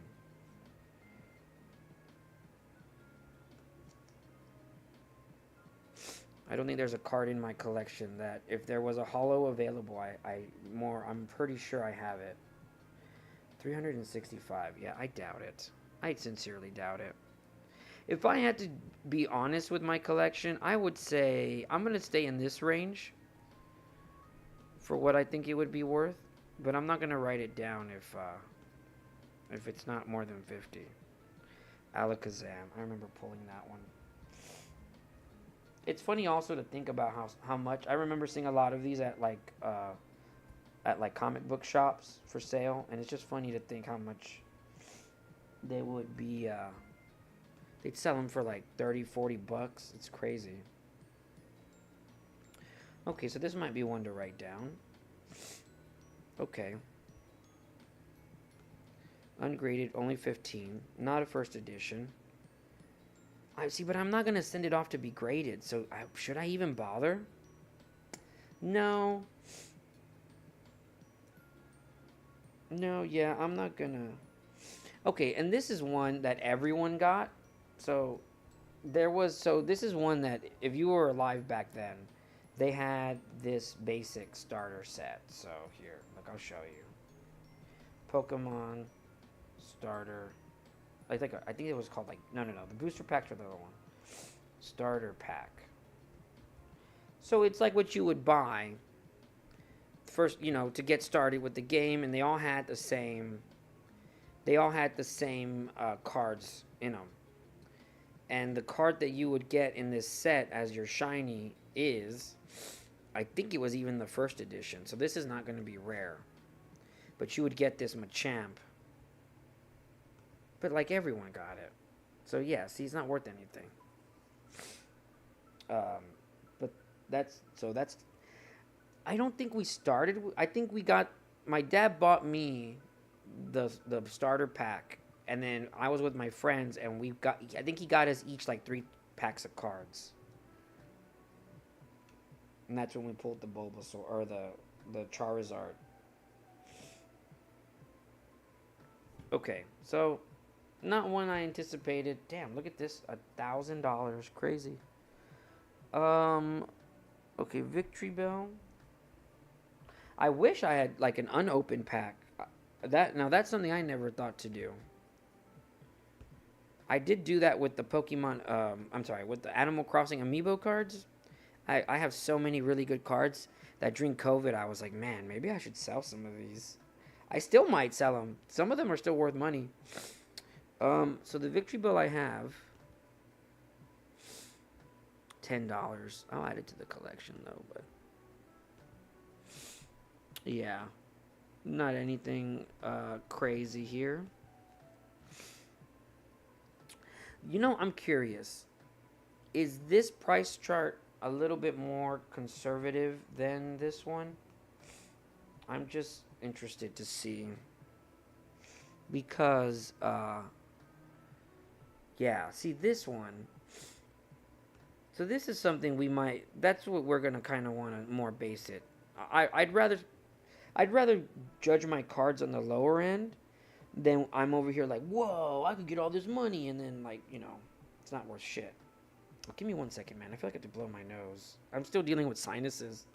I don't think there's a card in my collection that if there was a holo available, I'm pretty sure I have it. 365. Yeah, I doubt it. I sincerely doubt it. If I had to be honest with my collection, I would say I'm going to stay in this range for what I think it would be worth, but I'm not going to write it down if it's not more than 50. Alakazam. I remember pulling that one. It's funny also to think about how much I remember seeing a lot of these at like comic book shops for sale, and it's just funny to think how much they would be they'd sell them for like 30-40 bucks. It's crazy. Okay, so this might be one to write down. Okay. Ungraded, only 15. Not a first edition. I see, but I'm not gonna send it off to be graded. So should I even bother? No. No, yeah, I'm not gonna. Okay, and this is one that everyone got. So this is one that if you were alive back then, they had this basic starter set. So here, look, I'll show you. Pokemon starter. I think it was called like no. The booster packs are the other one. Starter pack. So it's like what you would buy first, to get started with the game, and they all had the same. They all had the same cards in them. And the card that you would get in this set as your shiny is, I think it was even the first edition. So this is not going to be rare. But you would get this Machamp. But like everyone got it. So yeah, see, it's not worth anything. But that's. I don't think we started. I think we got. My dad bought me the starter pack, and then I was with my friends, and we got. I think he got us each like 3 packs of cards, and that's when we pulled the Bulbasaur or the Charizard. Okay, so not one I anticipated. Damn, look at this, $1,000, crazy. Um, okay, Victory Bell. I wish I had like an unopened pack. That now that's something I never thought to do. I did do that with the Pokemon. I'm sorry, with the Animal Crossing Amiibo cards. I have so many really good cards that during COVID I was like, man, maybe I should sell some of these. I still might sell them. Some of them are still worth money. So the Victory Bell I have, $10. I'll add it to the collection though, but yeah, not anything crazy here. I'm curious. Is this price chart a little bit more conservative than this one? I'm just interested to see because yeah, see this one. So this is something we might. That's what we're gonna kind of want to more base it. I'd rather judge my cards on the lower end than I'm over here like, whoa, I could get all this money, and then like it's not worth shit. Give me 1 second, man. I feel like I have to blow my nose. I'm still dealing with sinuses.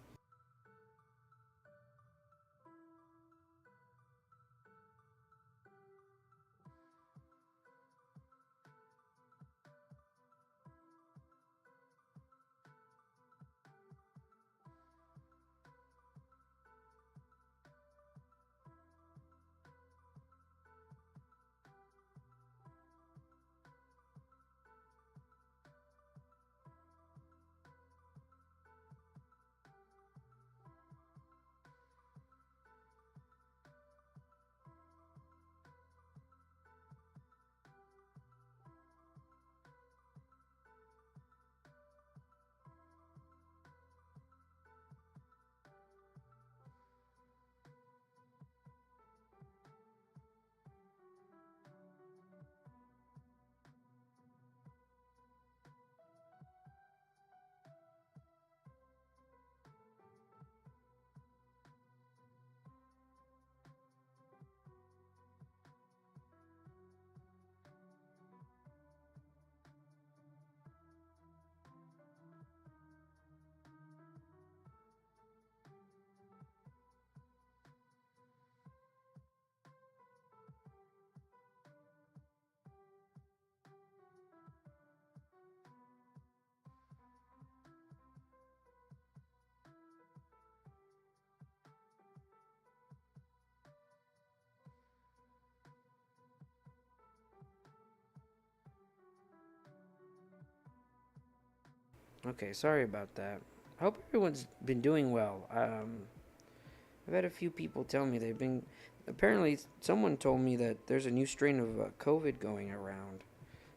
Okay, sorry about that. I hope everyone's been doing well. I've had a few people tell me they've been. Apparently, someone told me that there's a new strain of COVID going around.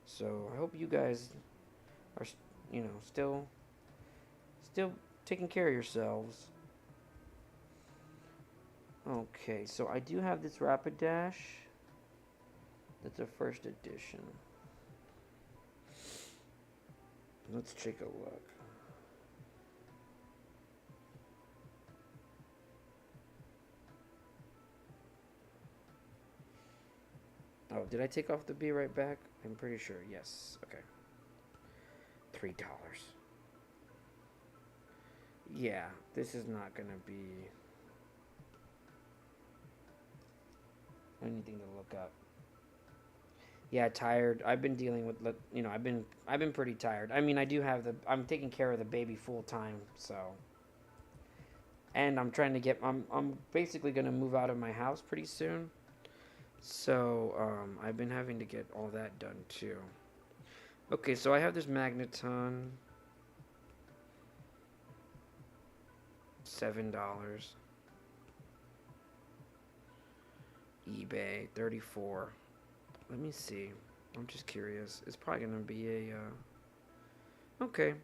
So I hope you guys are, still taking care of yourselves. Okay, so I do have this Rapid Dash. That's a first edition. Let's take a look. Oh, did I take off the be right back? I'm pretty sure. Yes. Okay. $3. Yeah, this is not gonna be anything to look up. Yeah, tired. I've been dealing with, I've been pretty tired. I mean, I'm taking care of the baby full time, so. And I'm basically gonna move out of my house pretty soon. So, I've been having to get all that done too. Okay, so I have this Magneton. $7. eBay, 34. Let me see. I'm just curious. It's probably gonna be okay.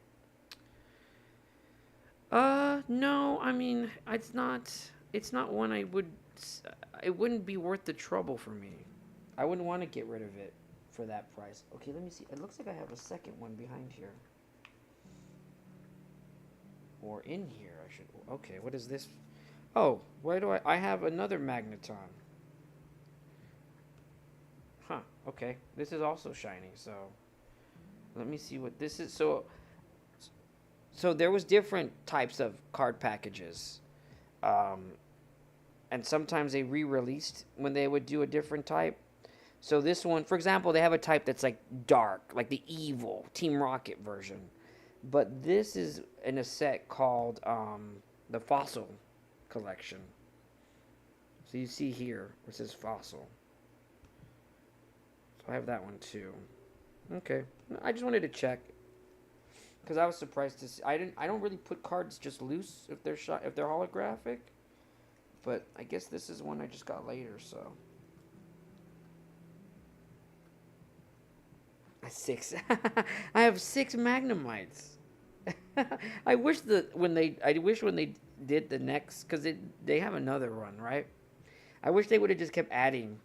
No, I mean, it's not one I would, it wouldn't be worth the trouble for me. I wouldn't want to get rid of it for that price. Okay, let me see. It looks like I have a second one behind here. Or in here, I should. Okay, what is this? Oh, where do I have another Magneton. Huh, okay. This is also shiny, so let me see what this is. So there was different types of card packages. Um, and sometimes they re-released when they would do a different type. So this one, for example, they have a type that's like dark, like the evil Team Rocket version. But this is in a set called the Fossil Collection. So you see here, it says Fossil. So I have that one too. Okay, I just wanted to check because I was surprised to see. I don't really put cards just loose if they're if they're holographic. But I guess this is one I just got later, so. 6. I have 6 Magnemites. I wish when they did the next, because they have another run, right? I wish they would have just kept adding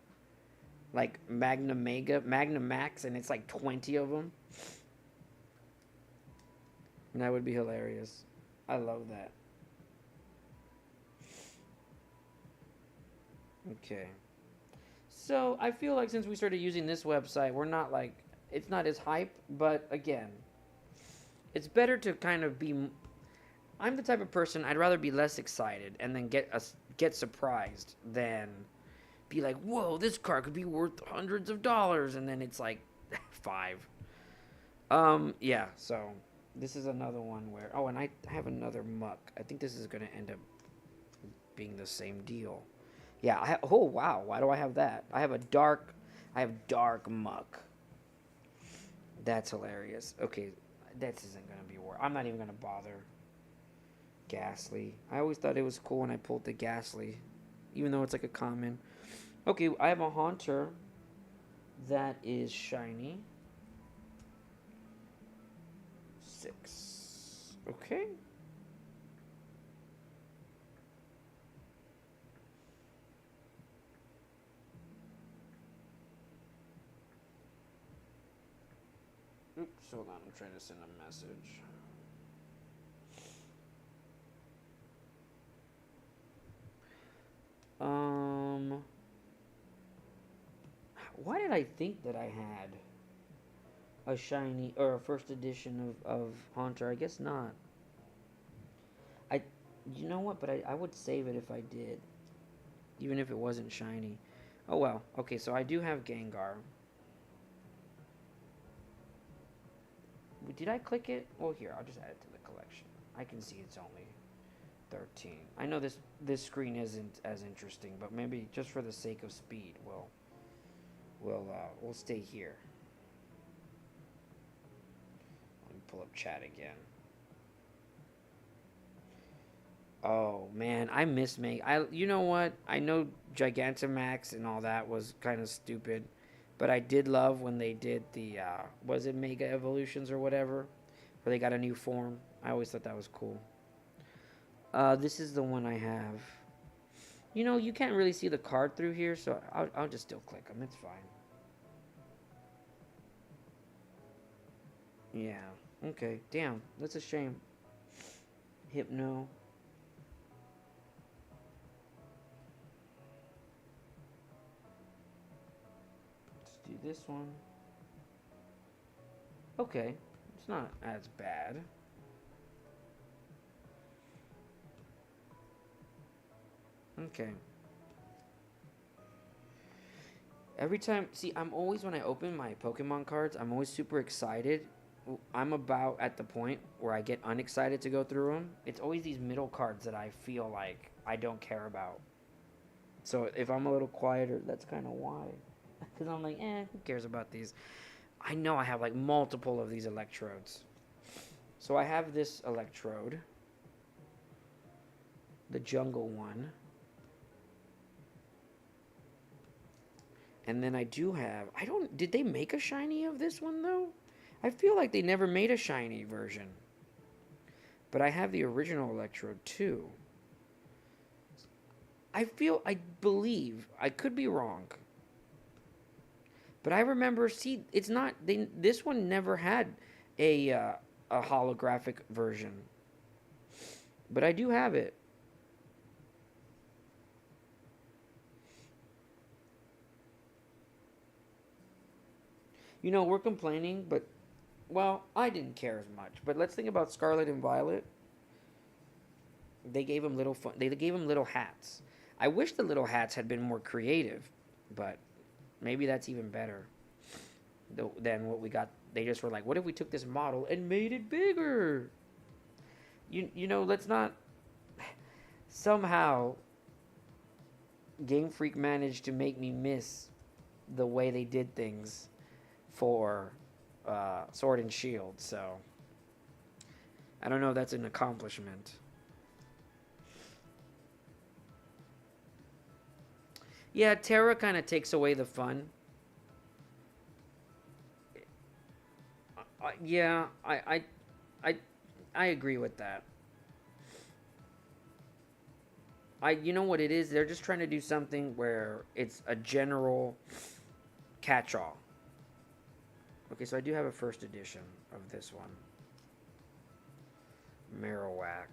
like Magnamax, and it's like 20 of them. And that would be hilarious. I love that. Okay. So I feel like since we started using this website, we're not like, it's not as hype, but again, it's better to kind of be. I'm the type of person I'd rather be less excited and then get surprised than be like, whoa, this car could be worth hundreds of dollars, and then it's like 5. Yeah. So this is another one where, oh, and I have another muck. I think this is gonna end up being the same deal. Yeah. Oh wow. Why do I have that? I have dark muck. That's hilarious. Okay, this isn't gonna be worth. I'm not even gonna bother. Ghastly. I always thought it was cool when I pulled the Ghastly, even though it's like a common. Okay, I have a Haunter that is shiny. 6. Okay. Oops, hold on. I'm trying to send a message. Why did I think that I had a shiny or a first edition of Haunter? I guess not. I, you know what? But I would save it if I did, even if it wasn't shiny. Oh well. Okay, so I do have Gengar. Did I click it? Well, here, I'll just add it to the collection. I can see it's only 13. I know this screen isn't as interesting, but maybe just for the sake of speed, we'll stay here. Let me pull up chat again. Oh man, I miss you know what? I know Gigantamax and all that was kind of stupid, but I did love when they did the was it Mega Evolutions or whatever, where they got a new form. I always thought that was cool. This is the one I have. You know, you can't really see the card through here, so I'll just still click them. It's fine. Yeah. Okay. Damn. That's a shame. Hypno. Let's do this one. Okay. It's not as bad. Okay. Every time, see, I'm always, when I open my Pokemon cards, I'm always super excited. I'm about at the point where I get unexcited to go through them. It's always these middle cards that I feel like I don't care about. So if I'm a little quieter, that's kind of why. Because I'm like, who cares about these? I know I have like multiple of these electrodes. So I have this electrode, the jungle one. And then I do have, did they make a shiny of this one though? I feel like they never made a shiny version. But I have the original electrode too. I believe, I could be wrong. But I remember, see, it's not, this one never had a holographic version. But I do have it. You know, we're complaining, but, well, I didn't care as much. But let's think about Scarlet and Violet. They gave them little hats. I wish the little hats had been more creative, but maybe that's even better than what we got. They just were like, what if we took this model and made it bigger? You know, let's not. Somehow, Game Freak managed to make me miss the way they did things for Sword and Shield. So I don't know if that's an accomplishment. Yeah, Terra kind of takes away the fun. Yeah, I, I agree with that. You know what it is? They're just trying to do something where it's a general catch-all. Okay, so I do have a first edition of this one. Marowak.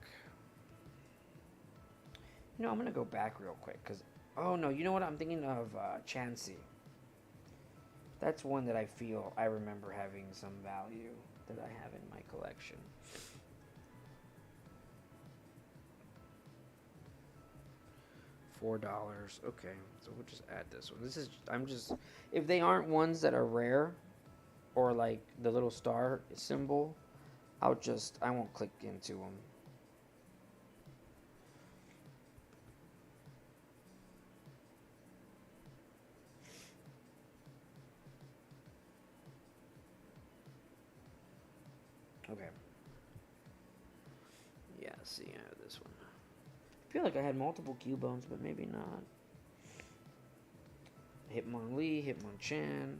You know, I'm gonna go back real quick because, oh no, you know what? I'm thinking of Chansey. That's one that I feel I remember having some value that I have in my collection. $4. Okay, so we'll just add this one. I'm just, if they aren't ones that are rare, or like the little star symbol, I won't click into them. Okay. Yeah, see, I have this one. I feel like I had multiple Cubones, but maybe not. Hitmonlee, Hitmonchan.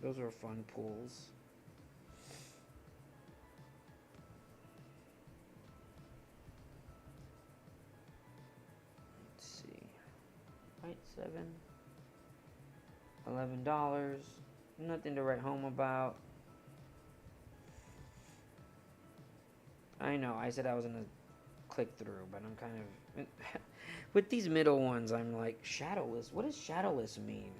Those are fun pulls. Let's see. Right, $11. Nothing to write home about. I know, I said I was gonna click through, but I'm kind of with these middle ones. I'm like, shadowless. What does shadowless mean?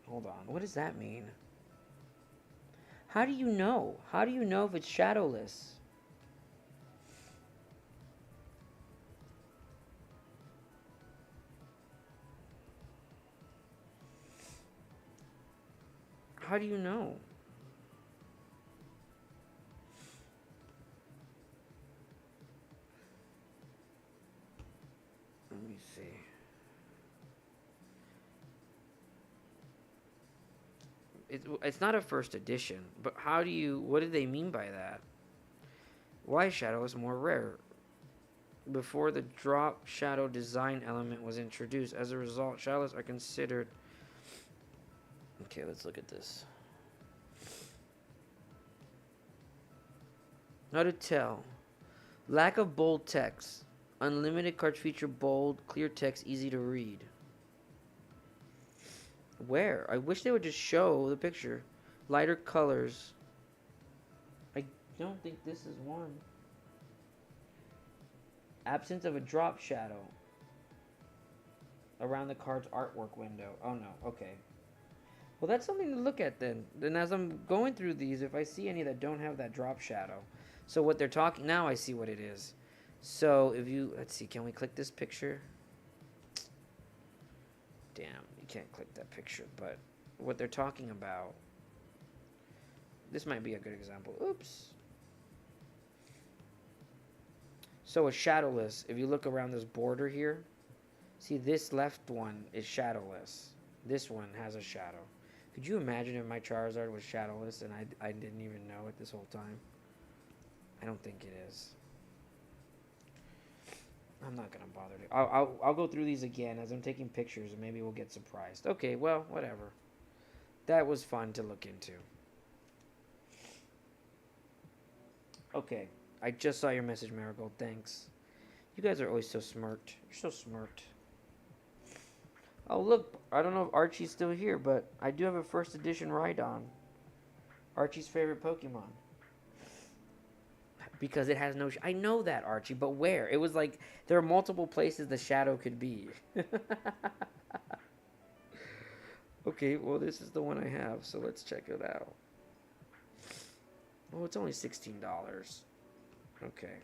Hold on. What does that mean? How do you know? How do you know if it's shadowless? How do you know? Let me see. It's not a first edition, but how do you, what do they mean by that? Why is shadowless more rare? Before the drop shadow design element was introduced, as a result, shadowless are considered. Okay, let's look at this. How to tell. Lack of bold text. Unlimited cards feature bold, clear text, easy to read. Where? I wish they would just show the picture. Lighter colors. I don't think this is one. Absence of a drop shadow around the card's artwork window. Oh no, okay. Well, that's something to look at then. Then as I'm going through these, if I see any that don't have that drop shadow. So what they're talking, now I see what it is. So if you, let's see, can we click this picture? Damn, you can't click that picture, but what they're talking about, this might be a good example. Oops. So a shadowless, if you look around this border here, see this left one is shadowless. This one has a shadow. Could you imagine if my Charizard was shadowless and I didn't even know it this whole time? I don't think it is. I'm not gonna bother to. I'll go through these again as I'm taking pictures and maybe we'll get surprised. Okay, well, whatever. That was fun to look into. Okay, I just saw your message, Marigold. Thanks. You guys are always so smart. You're so smart. Oh, look. I don't know if Archie's still here, but I do have a first edition Rhydon. Archie's favorite Pokemon. Because it has no... I know that, Archie, but where? It was like, there are multiple places the shadow could be. Okay, well, this is the one I have, so let's check it out. Oh, it's only $16. Okay.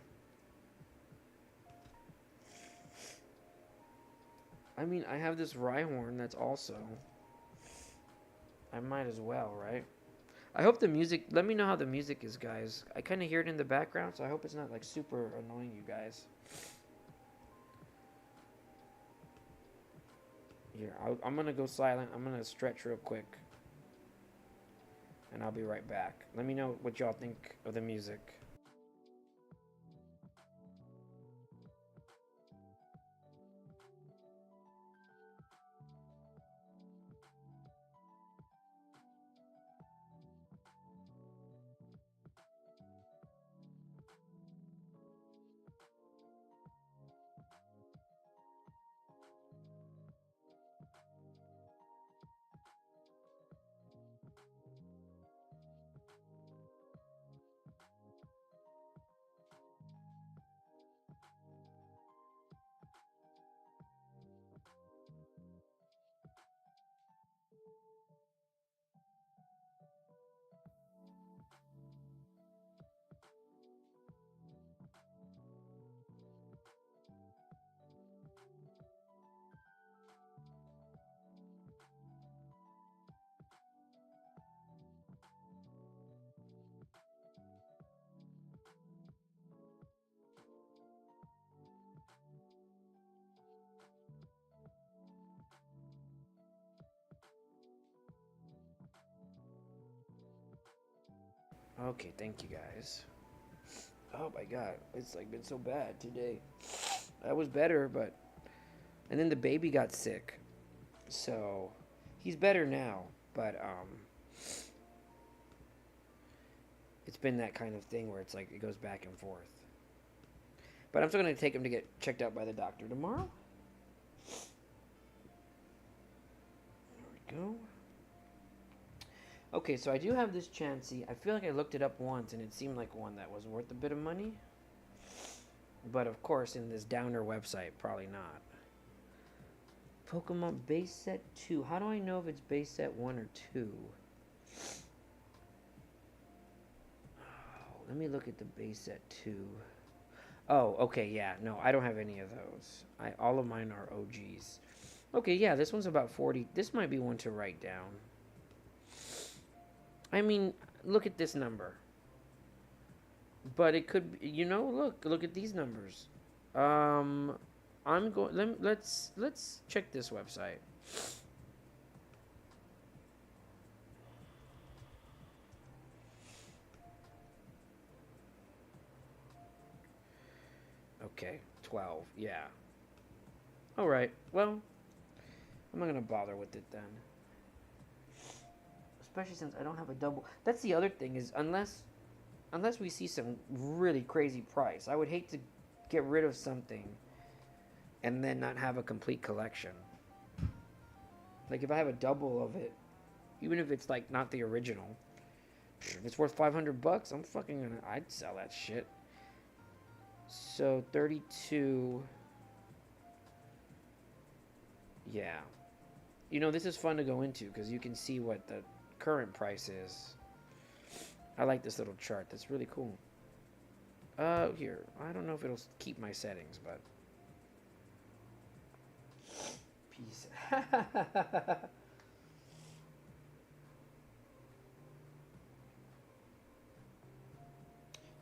I mean, I have this Rhyhorn that's also. I might as well, right? I hope the music. Let me know how the music is, guys. I kind of hear it in the background, so I hope it's not like super annoying you guys. Here, I'm gonna go silent. I'm gonna stretch real quick, and I'll be right back. Let me know what y'all think of the music. Okay, thank you guys. Oh my god, it's like been so bad today. I was better, but and then the baby got sick, so he's better now. But it's been that kind of thing where it's like it goes back and forth. But I'm still gonna take him to get checked out by the doctor tomorrow. There we go. Okay, so I do have this Chansey. I feel like I looked it up once and it seemed like one that was worth a bit of money. But of course, in this downer website, probably not. Pokemon base set 2. How do I know if it's base set 1 or 2? Oh, let me look at the base set 2. Oh, okay, yeah. No, I don't have any of those. All of mine are OGs. Okay, yeah, this one's about 40. This might be one to write down. I mean, look at this number. But it could, look at these numbers. I'm going. Let's check this website. Okay, 12. Yeah. All right. Well, I'm not gonna bother with it then. Especially since I don't have a double. That's the other thing is unless we see some really crazy price, I would hate to get rid of something and then not have a complete collection. Like if I have a double of it, even if it's like not the original, if it's worth $500, I'm fucking gonna. I'd sell that shit. So 32. Yeah. This is fun to go into because you can see what the current price is. I like this little chart. That's really cool. Here. I don't know if it'll keep my settings, but. Peace.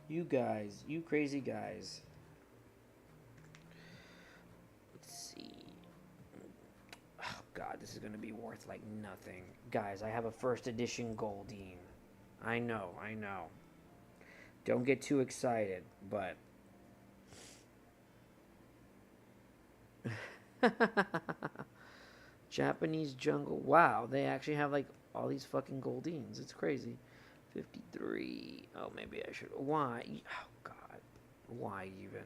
You guys. You crazy guys. Let's see. Oh, God, this is going to be worth like nothing. Guys, I have a first edition Goldeen. I know. Don't get too excited, but Japanese jungle. Wow, they actually have like all these fucking Goldeens. It's crazy. 53. Oh, maybe I should. Why? Oh, God. Why even?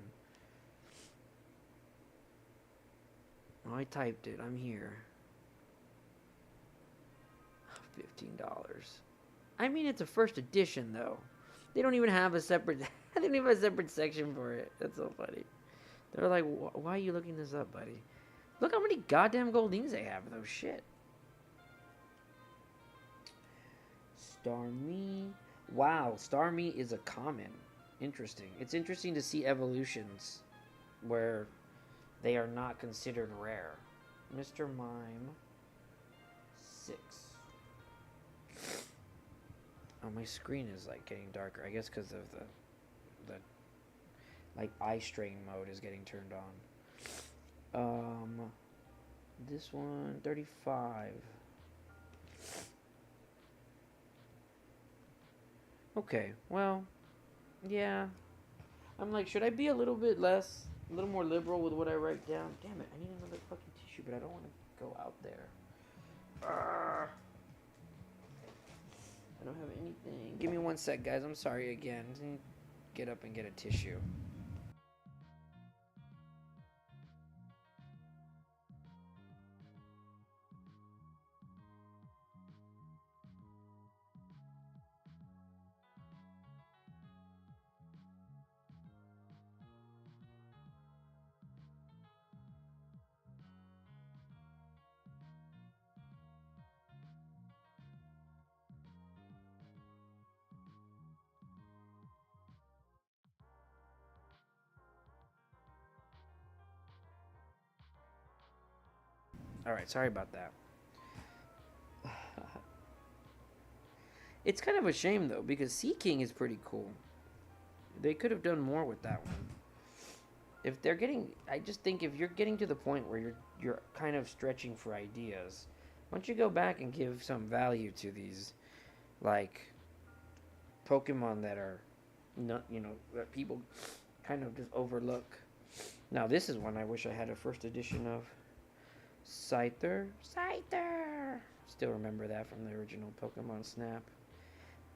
Oh, I typed it. I'm here. $15. I mean, it's a first edition, though. They don't even have a separate. They don't even have a separate section for it. That's so funny. They're like, why are you looking this up, buddy? Look how many goddamn Goldeens they have, though. Shit. Starmie. Wow, Starmie is a common. Interesting. It's interesting to see evolutions where they are not considered rare. Mr. Mime 6. Oh, my screen is like getting darker. I guess because of the like eye strain mode is getting turned on. This one 35. Okay, well, yeah. I'm like, should I be a little bit less, a little more liberal with what I write down? Damn it, I need another fucking tissue, but I don't want to go out there. Arrgh. I don't have anything. Give me one sec, guys. I'm sorry again. Get up and get a tissue. All right, sorry about that. It's kind of a shame though because Sea King is pretty cool. They could have done more with that one. If they're getting, I just think if you're getting to the point where you're kind of stretching for ideas, why don't you go back and give some value to these, like Pokemon that are not, that people kind of just overlook. Now this is one I wish I had a first edition of. Scyther. Scyther! Still remember that from the original Pokemon Snap.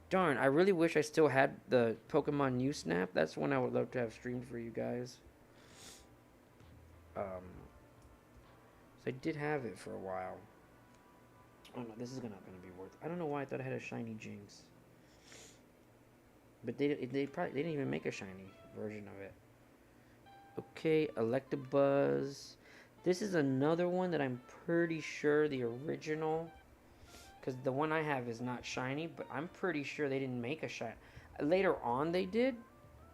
Darn, I really wish I still had the Pokemon New Snap. That's one I would love to have streamed for you guys. So I did have it for a while. Oh no, this is not gonna be worth it. I don't know why I thought I had a shiny Jinx. But they didn't even make a shiny version of it. Okay, Electabuzz. This is another one that I'm pretty sure the original, because the one I have is not shiny, but I'm pretty sure they didn't make a shiny. Later on they did,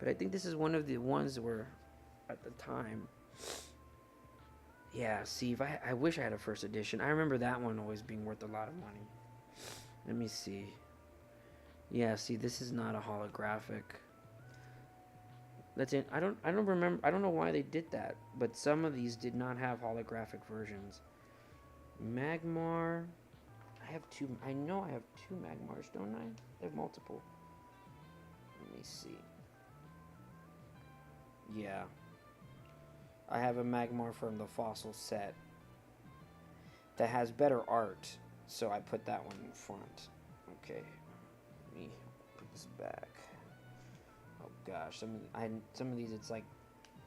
but I think this is one of the ones where, at the time. Yeah, see, if I wish I had a first edition. I remember that one always being worth a lot of money. Let me see. Yeah, see, this is not a holographic. That's it. I don't remember. I don't know why they did that, but some of these did not have holographic versions. Magmar. I have two. I know I have two Magmars, don't I? I have multiple. Let me see. Yeah. I have a Magmar from the fossil set that has better art, so I put that one in front. Okay. Let me put this back. Oh gosh, some of these it's like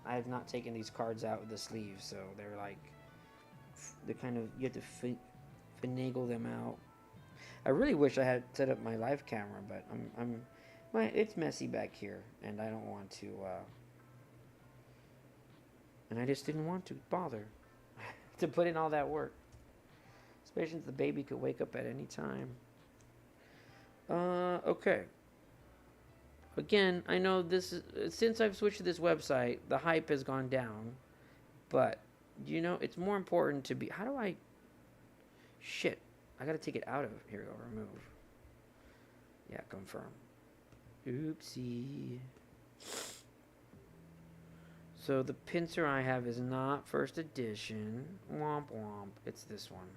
I have not taken these cards out with the sleeves, so they're like they kind of you have to finagle them out. I really wish I had set up my live camera, but it's messy back here, and I don't want to. And I just didn't want to bother to put in all that work, especially since the baby could wake up at any time. Okay. Again, I know this is, since I've switched to this website, the hype has gone down, but it's more important to be. How do I? Shit, I gotta take it out of here. Go remove. Yeah, confirm. Oopsie. So the pincer I have is not first edition. Womp womp. It's this one.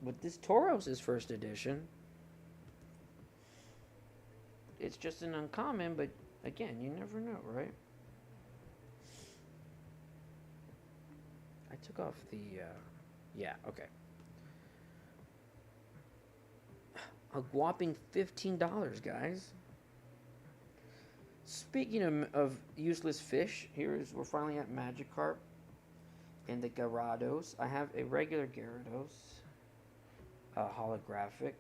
But this Tauros is first edition. It's just an uncommon, but again, you never know, right? I took off the, yeah, okay. A whopping $15, guys. Speaking of useless fish, we're finally at Magikarp and the Gyarados. I have a regular Gyarados, holographic.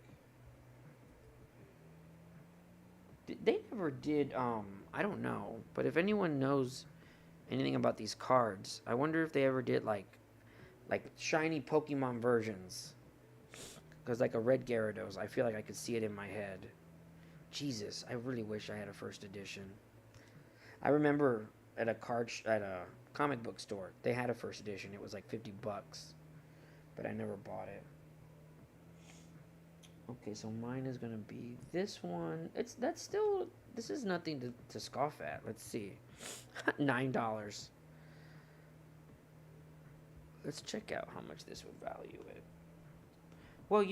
They never did, I don't know, but if anyone knows anything about these cards, I wonder if they ever did like shiny Pokemon versions. Because like a red Gyarados, I feel like I could see it in my head. Jesus, I really wish I had a first edition. I remember at at a comic book store. They had a first edition. It was like $50, but I never bought it. Okay, so mine is gonna be this one. That's still, this is nothing to scoff at. Let's see, $9. Let's check out how much this would value it. Well,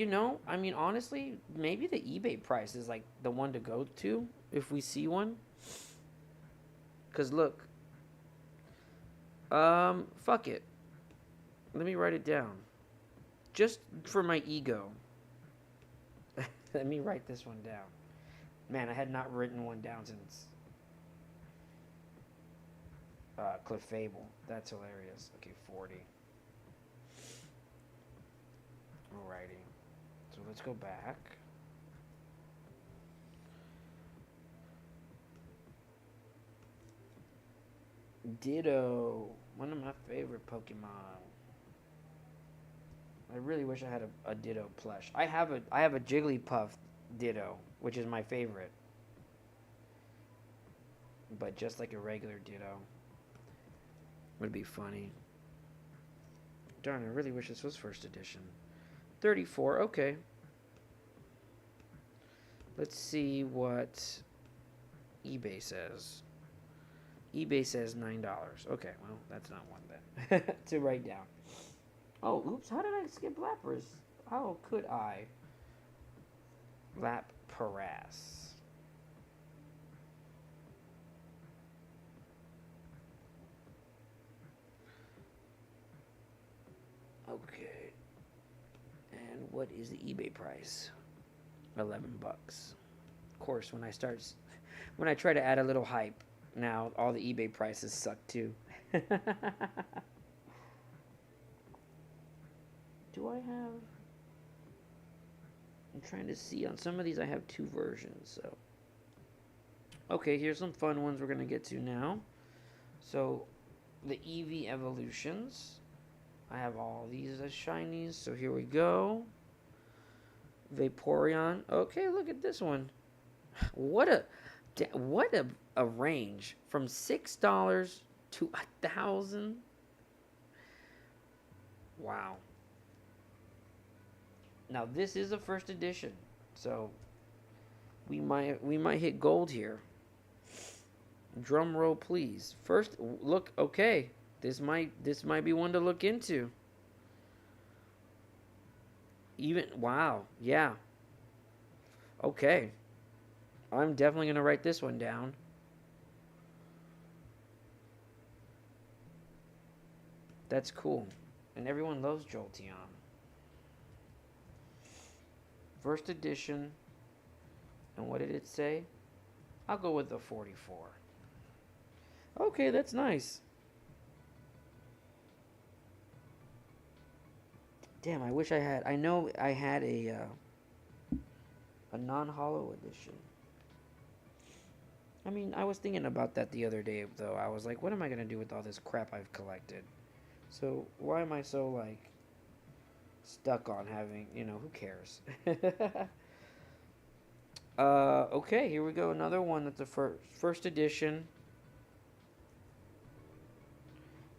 I mean, honestly, maybe the eBay price is like the one to go to if we see one. Cause look, fuck it. Let me write it down, just for my ego. Let me write this one down. Man, I had not written one down since Clefable. That's hilarious. Okay, 40. Alrighty. So let's go back. Ditto. One of my favorite Pokemon. I really wish I had a Ditto plush. I have a Jigglypuff Ditto, which is my favorite. But just like a regular Ditto. Would be funny. Darn, I really wish this was first edition. 34, okay. Let's see what eBay says. eBay says $9. Okay, well, that's not one then to write down. Oh, oops, how did I skip Lapras? How could I? Lapras. Okay. And what is the eBay price? $11. Of course, when I try to add a little hype, now all the eBay prices suck too. Do I have? I'm trying to see. On some of these I have two versions, so. Okay, here's some fun ones we're going to get to now. So, the Eevee Evolutions. I have all these as shinies, so here we go. Vaporeon. Okay, look at this one. What a range from $6 to $1,000. Wow. Now this is a first edition, so we might hit gold here. Drum roll, please. First look. Okay, this might be one to look into. Even wow, yeah. Okay, I'm definitely gonna write this one down. That's cool, and everyone loves Jolteon. First edition. And what did it say? I'll go with the 44. Okay, that's nice. Damn, I wish I had. I know I had a non-holo edition. I mean, I was thinking about that the other day, though. I was like, what am I going to do with all this crap I've collected? So, why am I so, like, stuck on having, who cares? Okay, here we go. Another one that's a first edition.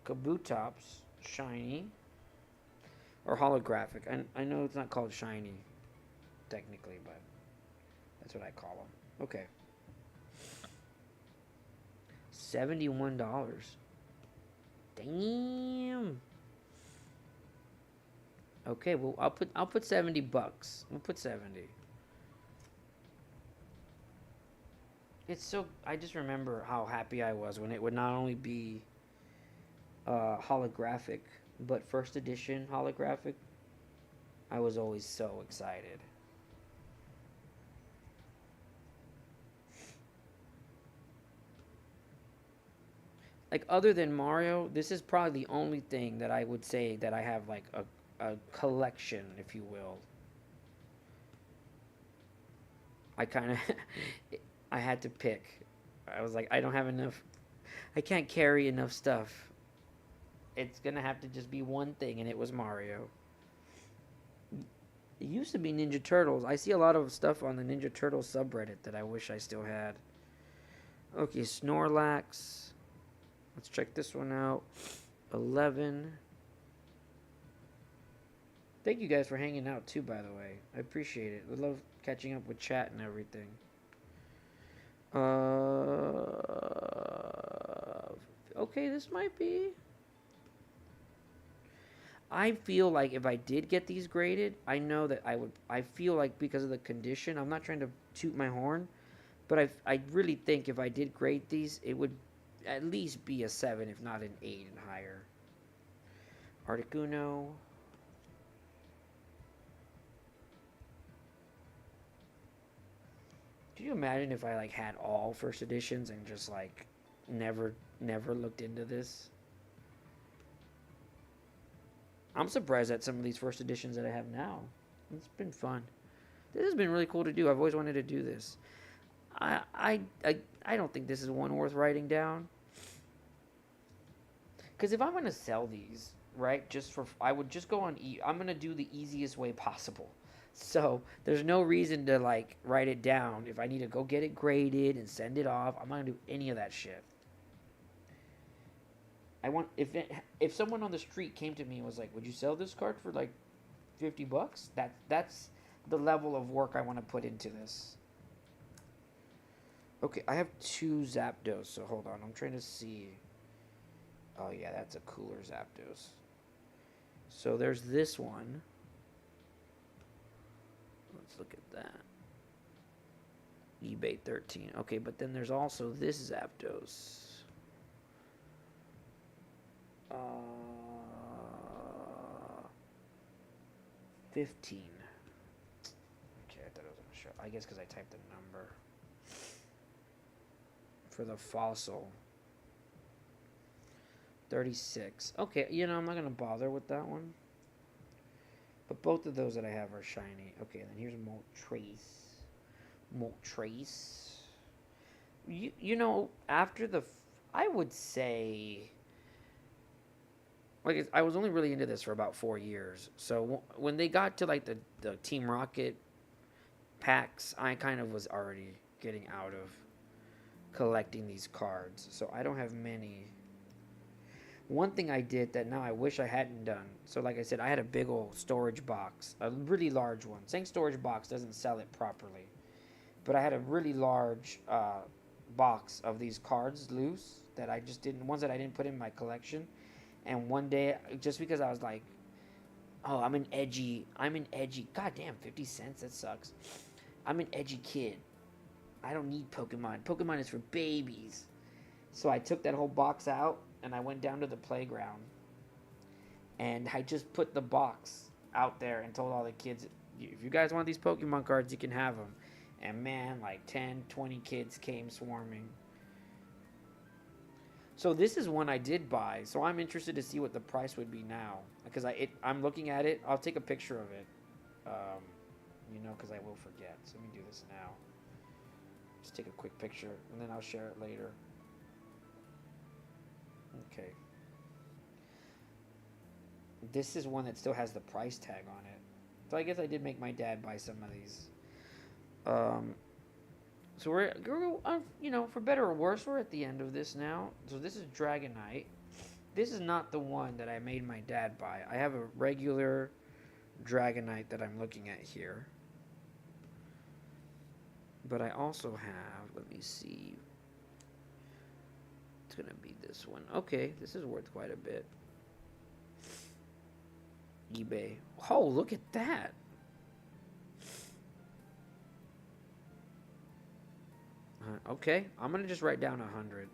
Kabutops, shiny. Or holographic. I know it's not called shiny, technically, but that's what I call them. Okay. $71. Damn. Okay, well I'll put $70. I'll put 70. It's so, I just remember how happy I was when it would not only be holographic, but first edition holographic. I was always so excited. Like, other than Mario, this is probably the only thing that I would say that I have, like, a collection, if you will. I kind of, I had to pick. I was like, I don't have enough, I can't carry enough stuff. It's gonna have to just be one thing, and it was Mario. It used to be Ninja Turtles. I see a lot of stuff on the Ninja Turtles subreddit that I wish I still had. Okay, Snorlax. Let's check this one out. 11. Thank you guys for hanging out too, by the way. I appreciate it. I love catching up with chat and everything. Okay, this might be. I feel like if I did get these graded, I know that I would. I feel like because of the condition, I'm not trying to toot my horn, but I really think if I did grade these, it would at least be a 7, if not an 8 and higher. Articuno. Could you imagine if I like had all first editions and just like never looked into this? I'm surprised at some of these first editions that I have now. It's been fun. This has been really cool to do. I've always wanted to do this. I don't think this is one worth writing down. Because if I'm going to sell these, right, I would just go on I'm going to do the easiest way possible. So there's no reason to like write it down. If I need to go get it graded and send it off, I'm not going to do any of that shit. I want if someone on the street came to me and was like, "Would you sell this card for like $50?" That's the level of work I want to put into this. Okay, I have 2 Zapdos, so hold on. I'm trying to see. Oh yeah, that's a cooler Zapdos. So there's this one. Let's look at that. eBay 13. Okay, but then there's also this Zapdos. 15. Okay, I thought it was gonna show. I guess because I typed the number for the fossil. 36. Okay, I'm not gonna bother with that one. But both of those that I have are shiny. Okay, then here's Moltres. After I would say. Like, I was only really into this for about 4 years. So when they got to like the Team Rocket packs, I kind of was already getting out of collecting these cards. So I don't have many. One thing I did that now I wish I hadn't done. So like I said, I had a big old storage box, a really large one. Saying storage box doesn't sell it properly. But I had a really large box of these cards loose that I just didn't, ones that I didn't put in my collection. And one day, just because I was like, oh, I'm an edgy, goddamn, 50 cents, that sucks. I'm an edgy kid. I don't need Pokemon. Pokemon is for babies. So I took that whole box out, and I went down to the playground. And I just put the box out there and told all the kids, if you guys want these Pokemon cards, you can have them. And man, like 10, 20 kids came swarming. So this is one I did buy. So I'm interested to see what the price would be now. Because I'm looking at it. I'll take a picture of it. Because I will forget. So let me do this now. Just take a quick picture. And then I'll share it later. Okay. This is one that still has the price tag on it. So I guess I did make my dad buy some of these. So we're, for better or worse, we're at the end of this now. So this is Dragonite. This is not the one that I made my dad buy. I have a regular Dragonite that I'm looking at here. But I also have, let me see. It's going to be this one. Okay, this is worth quite a bit. eBay. Oh, look at that. Okay, I'm going to just write down 100.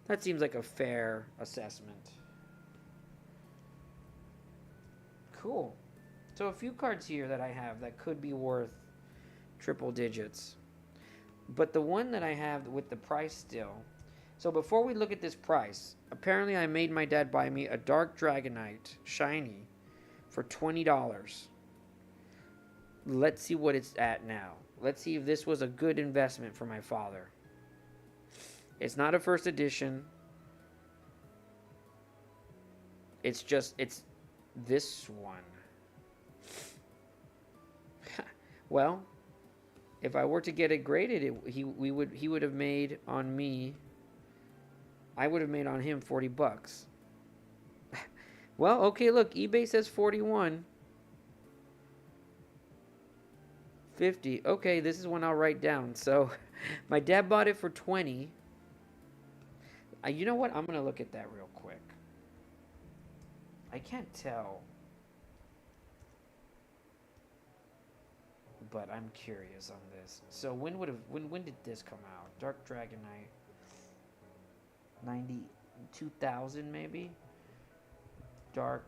That seems like a fair assessment. Cool. So a few cards here that I have that could be worth triple digits. But the one that I have with the price still. So before we look at this price, apparently I made my dad buy me a Dark Dragonite shiny for $20. Let's see what it's at now. Let's see if this was a good investment for my father. It's not a first edition. It's this one. Well, if I were to get it graded, he would have made on me I would have made on him 40 bucks. Well, okay, look, eBay says 41. 50. Okay, this is one I'll write down. So, my dad bought it for 20. You know what? I'm going to look at that real quick. I can't tell. But I'm curious on this. So, when did this come out? Dark Dragon Knight 2000 maybe? Dark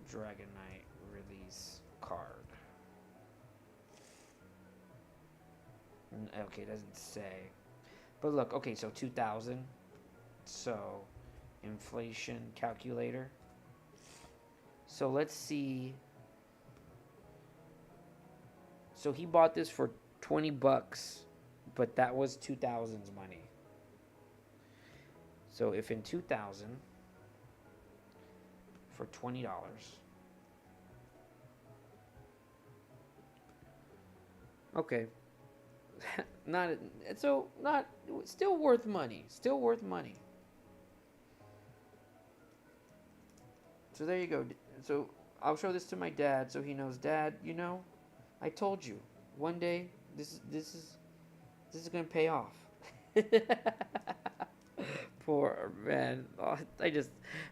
Dragon Knight release card. Okay, it doesn't say. But look, okay, so 2000. So, inflation calculator. So let's see. So he bought this for 20 bucks, but that was 2000's money. So if in 2000 for $20, okay, not so not still worth money. Still worth money. So there you go. So I'll show this to my dad so he knows. Dad, you know, I told you one day this is gonna pay off. Poor man. Oh,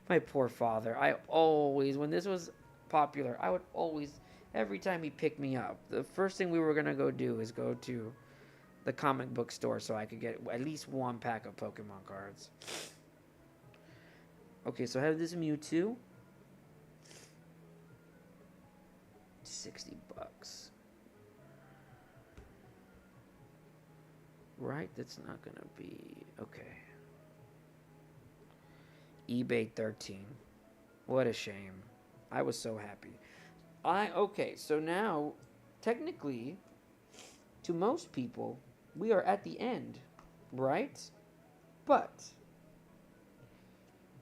my poor father. I always, when this was popular, I would always, every time he picked me up, the first thing we were gonna go do is go to the comic book store so I could get at least one pack of Pokemon cards. Okay, so I have this Mewtwo. 60 bucks. Right? That's not gonna be okay. eBay 13. What a shame. I was so happy. Okay, so now technically to most people we are at the end, right? But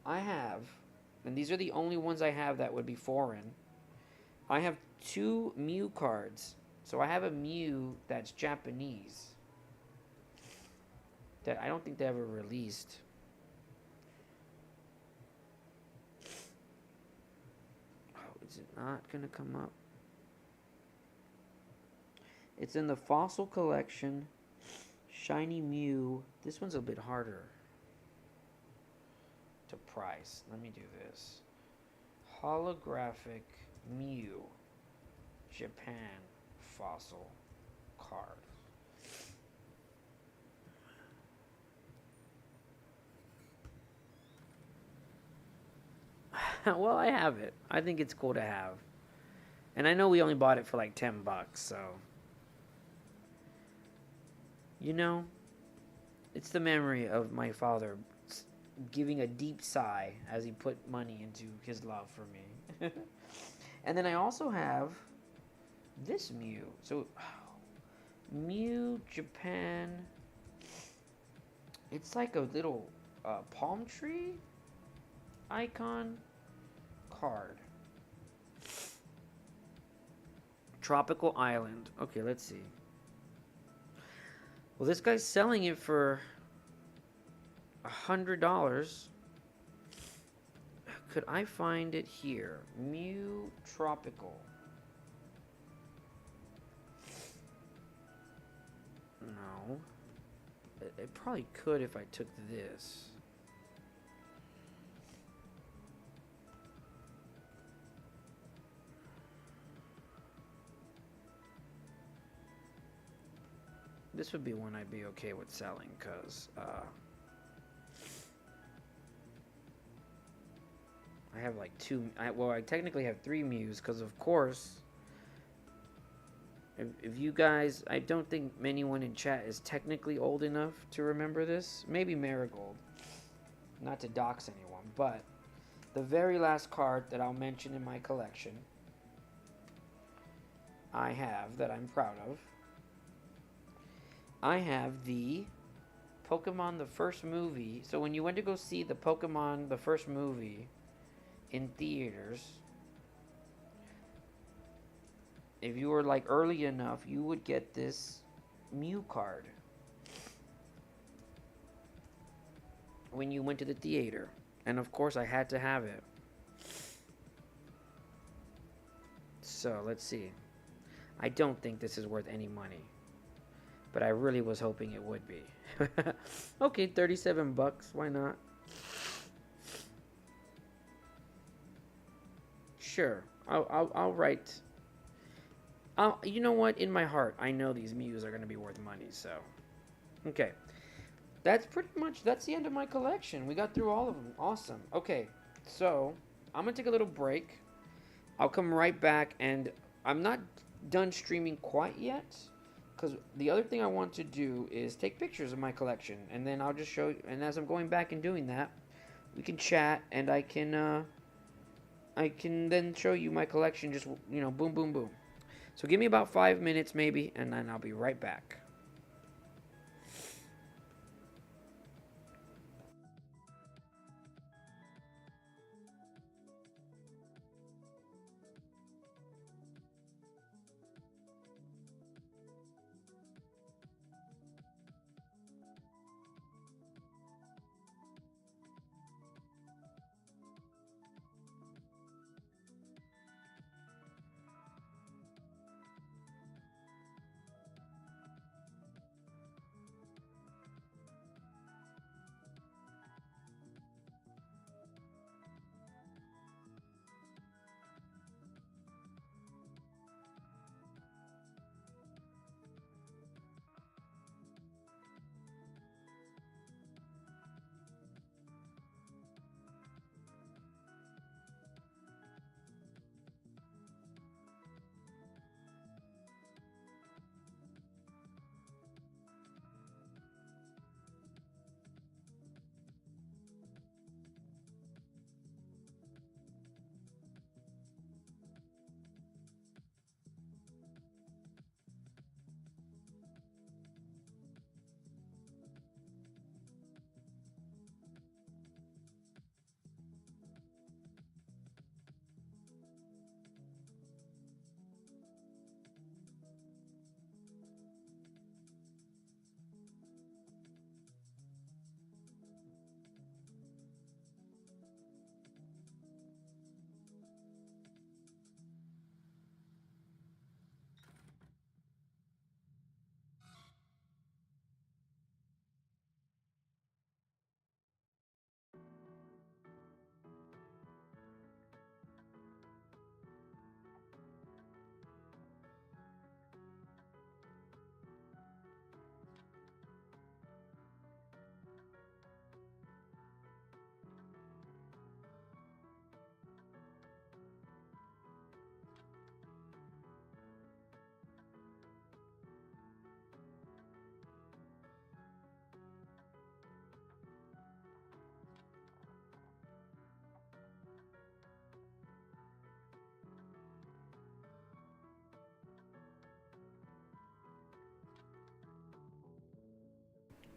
I have, and these are the only ones I have that would be foreign. I have 2 Mew cards. So I have a Mew that's Japanese that I don't think they ever released. Oh, is it not going to come up? It's in the Fossil Collection. Shiny Mew. This one's a bit harder to price. Let me do this. Holographic Mew. Japan fossil card. Well, I have it. I think it's cool to have. And I know we only bought it for like 10 bucks, so. You know, it's the memory of my father giving a deep sigh as he put money into his love for me. And then I also have this Mew. So, Mew Japan. It's like a little palm tree icon card. Tropical Island. Okay, let's see. Well, this guy's selling it for $100. Could I find it here? Mew Tropical. No. It probably could if I took this. This would be one I'd be okay with selling, because I have like 2... well, I technically have 3 Mews, because of course... If you guys... I don't think anyone in chat is technically old enough to remember this. Maybe Marigold. Not to dox anyone, but... the very last card that I'll mention in my collection... I have, that I'm proud of... I have the Pokemon the first movie. So when you went to go see the Pokemon the first movie in theaters, if you were like early enough, you would get this Mew card. when you went to the theater. And of course, I had to have it. So, let's see. I don't think this is worth any money. But I really was hoping it would be. Okay, 37 bucks. Why not? Sure. I'll write. You know what? In my heart, I know these Mews are going to be worth money, so. Okay. That's pretty much, that's the end of my collection. We got through all of them. Awesome. Okay. So, I'm going to take a little break. I'll come right back, and I'm not done streaming quite yet. Because the other thing I want to do is take pictures of my collection. And then I'll just show you. And as I'm going back and doing that, we can chat, and I can then show you my collection, just, boom, boom, boom. So give me about 5 minutes maybe, and then I'll be right back.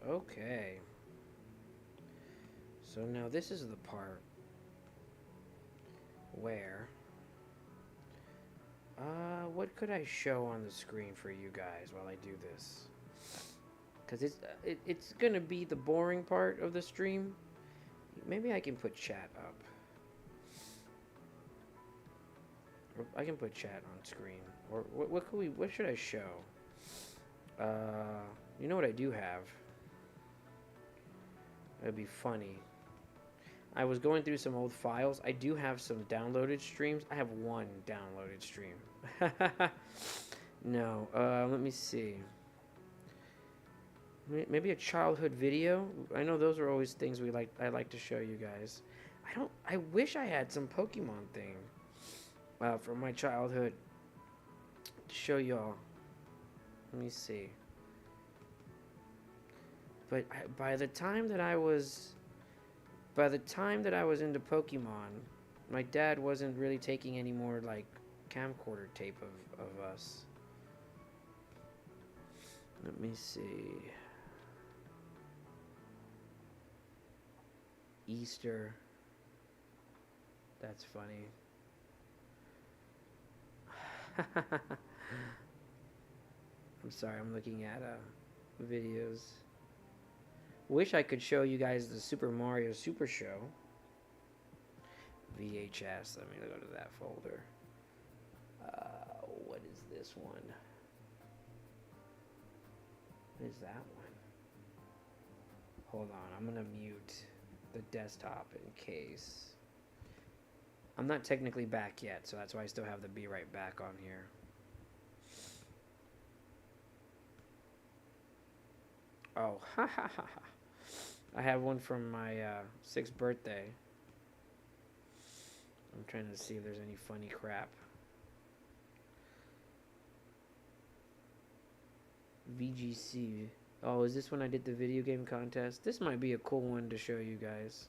Okay. So now this is the part where what could I show on the screen for you guys while I do this? Cuz it's going to be the boring part of the stream. Maybe I can put chat up. Or I can put chat on screen. Or what should I show? You know what I do have? It'd be funny. I was going through some old files. I do have some downloaded streams. I have one downloaded stream. No, let me see. Maybe a childhood video. I know those are always things I like to show you guys. I wish I had some Pokemon thing from my childhood to show y'all. Let me see. But by the time that I was into Pokemon, my dad wasn't really taking any more like camcorder tape of us. Let me see. Easter. That's funny. I'm sorry, I'm looking at videos. Wish I could show you guys the Super Mario Super Show. VHS. Let me go to that folder. What is this one? What is that one? Hold on. I'm going to mute the desktop in case. I'm not technically back yet, so that's why I still have the Be Right Back on here. Oh, ha ha ha ha. I have one from my 6th birthday. I'm trying to see if there's any funny crap. VGC. Oh, is this when I did the video game contest? This might be a cool one to show you guys.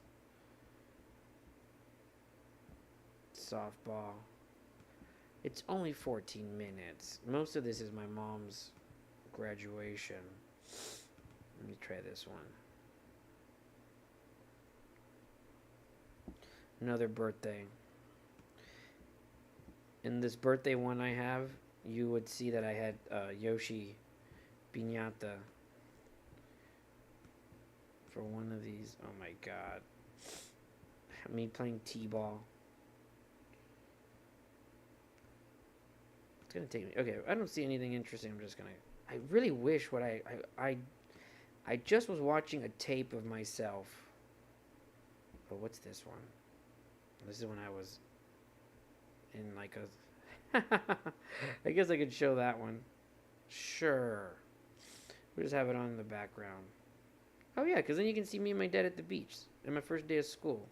Softball. It's only 14 minutes. Most of this is my mom's graduation. Let me try this one. Another birthday. In this birthday one I have, you would see that I had Yoshi Piñata for one of these. Oh my god. Me playing T-ball. It's gonna take me. Okay, I don't see anything interesting. I'm just gonna. I really wish what I just was watching a tape of myself. Oh, what's this one? This is when I was in like a. I guess I could show that one. Sure. We'll just have it on in the background. Oh yeah, because then you can see me and my dad at the beach on my first day of school.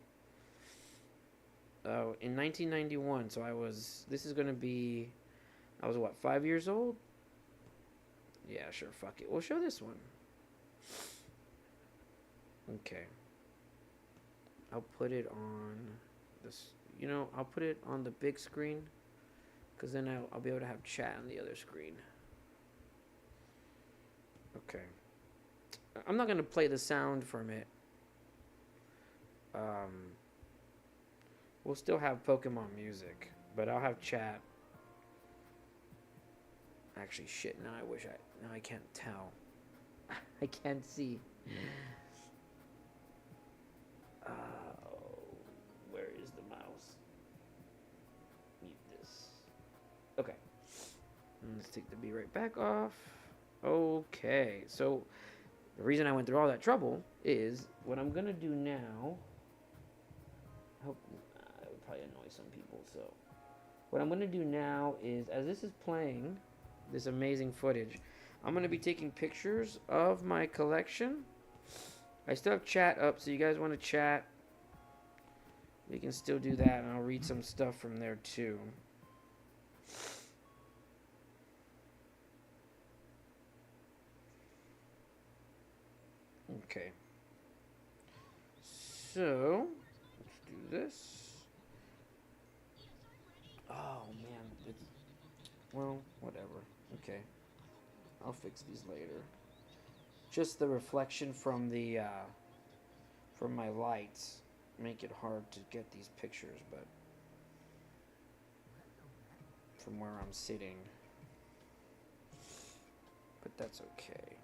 Oh, in 1991. So I was. This is gonna be. I was what, 5 years old? Yeah, sure. Fuck it. We'll show this one. Okay. I'll put it on this. You know, I'll put it on the big screen, because then I'll be able to have chat on the other screen. Okay. I'm not going to play the sound from it. We'll still have Pokemon music, but I'll have chat. Actually, shit, now I can't tell. I can't see. Where is the mouse? Mute this. Okay. Let's take the Be Right Back off. Okay, so the reason I went through all that trouble is what I'm gonna do now. I hope it would probably annoy some people. So what I'm gonna do now is, as this is playing, this amazing footage, I'm gonna be taking pictures of my collection. I still have chat up, so you guys want to chat, we can still do that, and I'll read some stuff from there too. Okay. So, let's do this. Oh man, well, whatever. Okay. I'll fix these later. Just the reflection from the from my lights make it hard to get these pictures, but from where I'm sitting. But that's okay.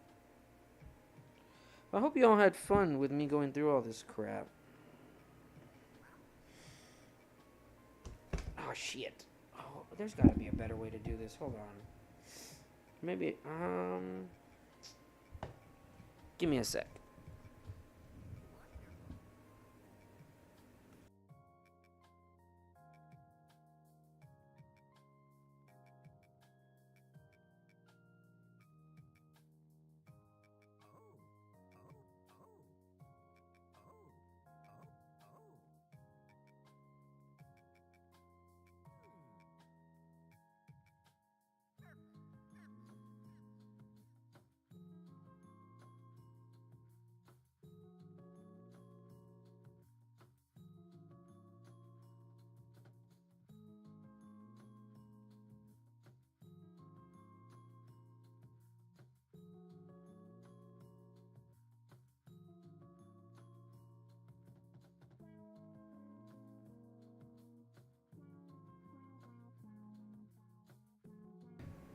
I hope you all had fun with me going through all this crap. Oh shit. Oh, there's got to be a better way to do this. Hold on. Maybe give me a sec.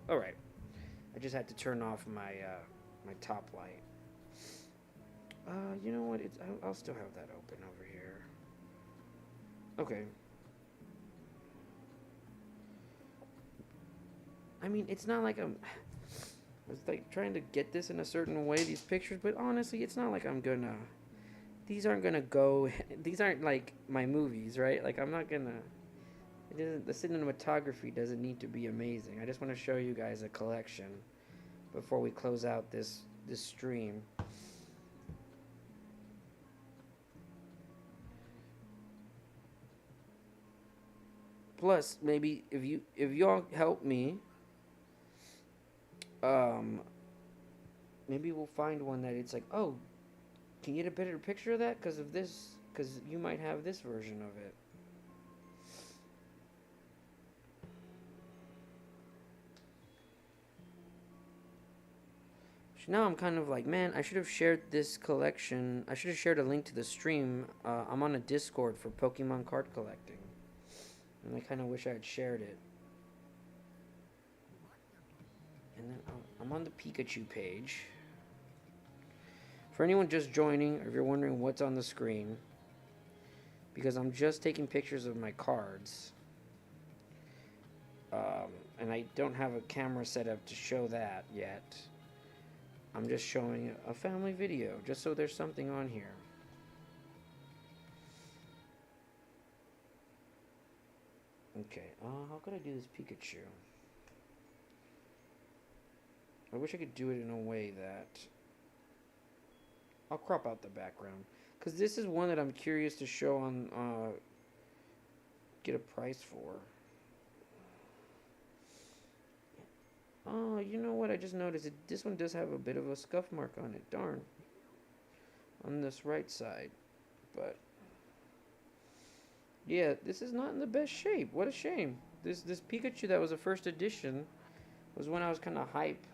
All right. I just had to turn off my my top light. You know what? I'll still have that open over here. Okay. I mean, it's not like I'm. I was like trying to get this in a certain way, these pictures, but honestly, it's not like I'm gonna. These aren't gonna go. These aren't like my movies, right? Like I'm not gonna. It doesn't. The cinematography doesn't need to be amazing. I just want to show you guys a collection before we close out this stream. Plus, maybe if y'all help me, um, maybe we'll find one that it's like, oh, can you get a better picture of that because of this? Because you might have this version of it. So now I'm kind of like, man, I should have shared this collection. I should have shared a link to the stream. I'm on a Discord for Pokemon card collecting. And I kind of wish I had shared it. And then I'm on the Pikachu page. For anyone just joining, or if you're wondering what's on the screen, because I'm just taking pictures of my cards. And I don't have a camera set up to show that yet. I'm just showing a family video, just so there's something on here. Okay, how could I do this Pikachu? I wish I could do it in a way that... I'll crop out the background. Because this is one that I'm curious to show on... get a price for. Oh, you know what? I just noticed this one does have a bit of a scuff mark on it. Darn. On this right side. But... yeah, this is not in the best shape. What a shame. This Pikachu that was a first edition was one I was kind of hype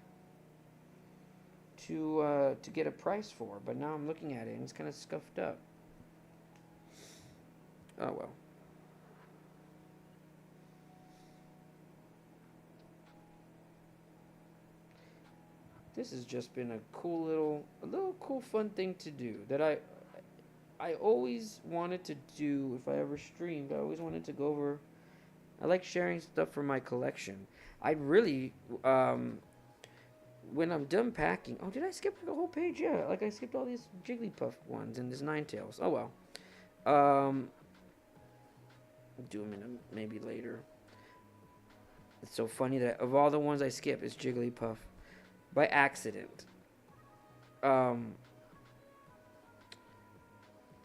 to get a price for. But now I'm looking at it and it's kind of scuffed up. Oh well. This has just been a little cool fun thing to do that I always wanted to do if I ever streamed. I always wanted to go over. I like sharing stuff from my collection. I'd really, when I'm done packing. Oh, did I skip the whole page? Yeah, like I skipped all these Jigglypuff ones and this Ninetales. Oh well. Do them in maybe later. It's so funny that of all the ones I skip, it's Jigglypuff by accident.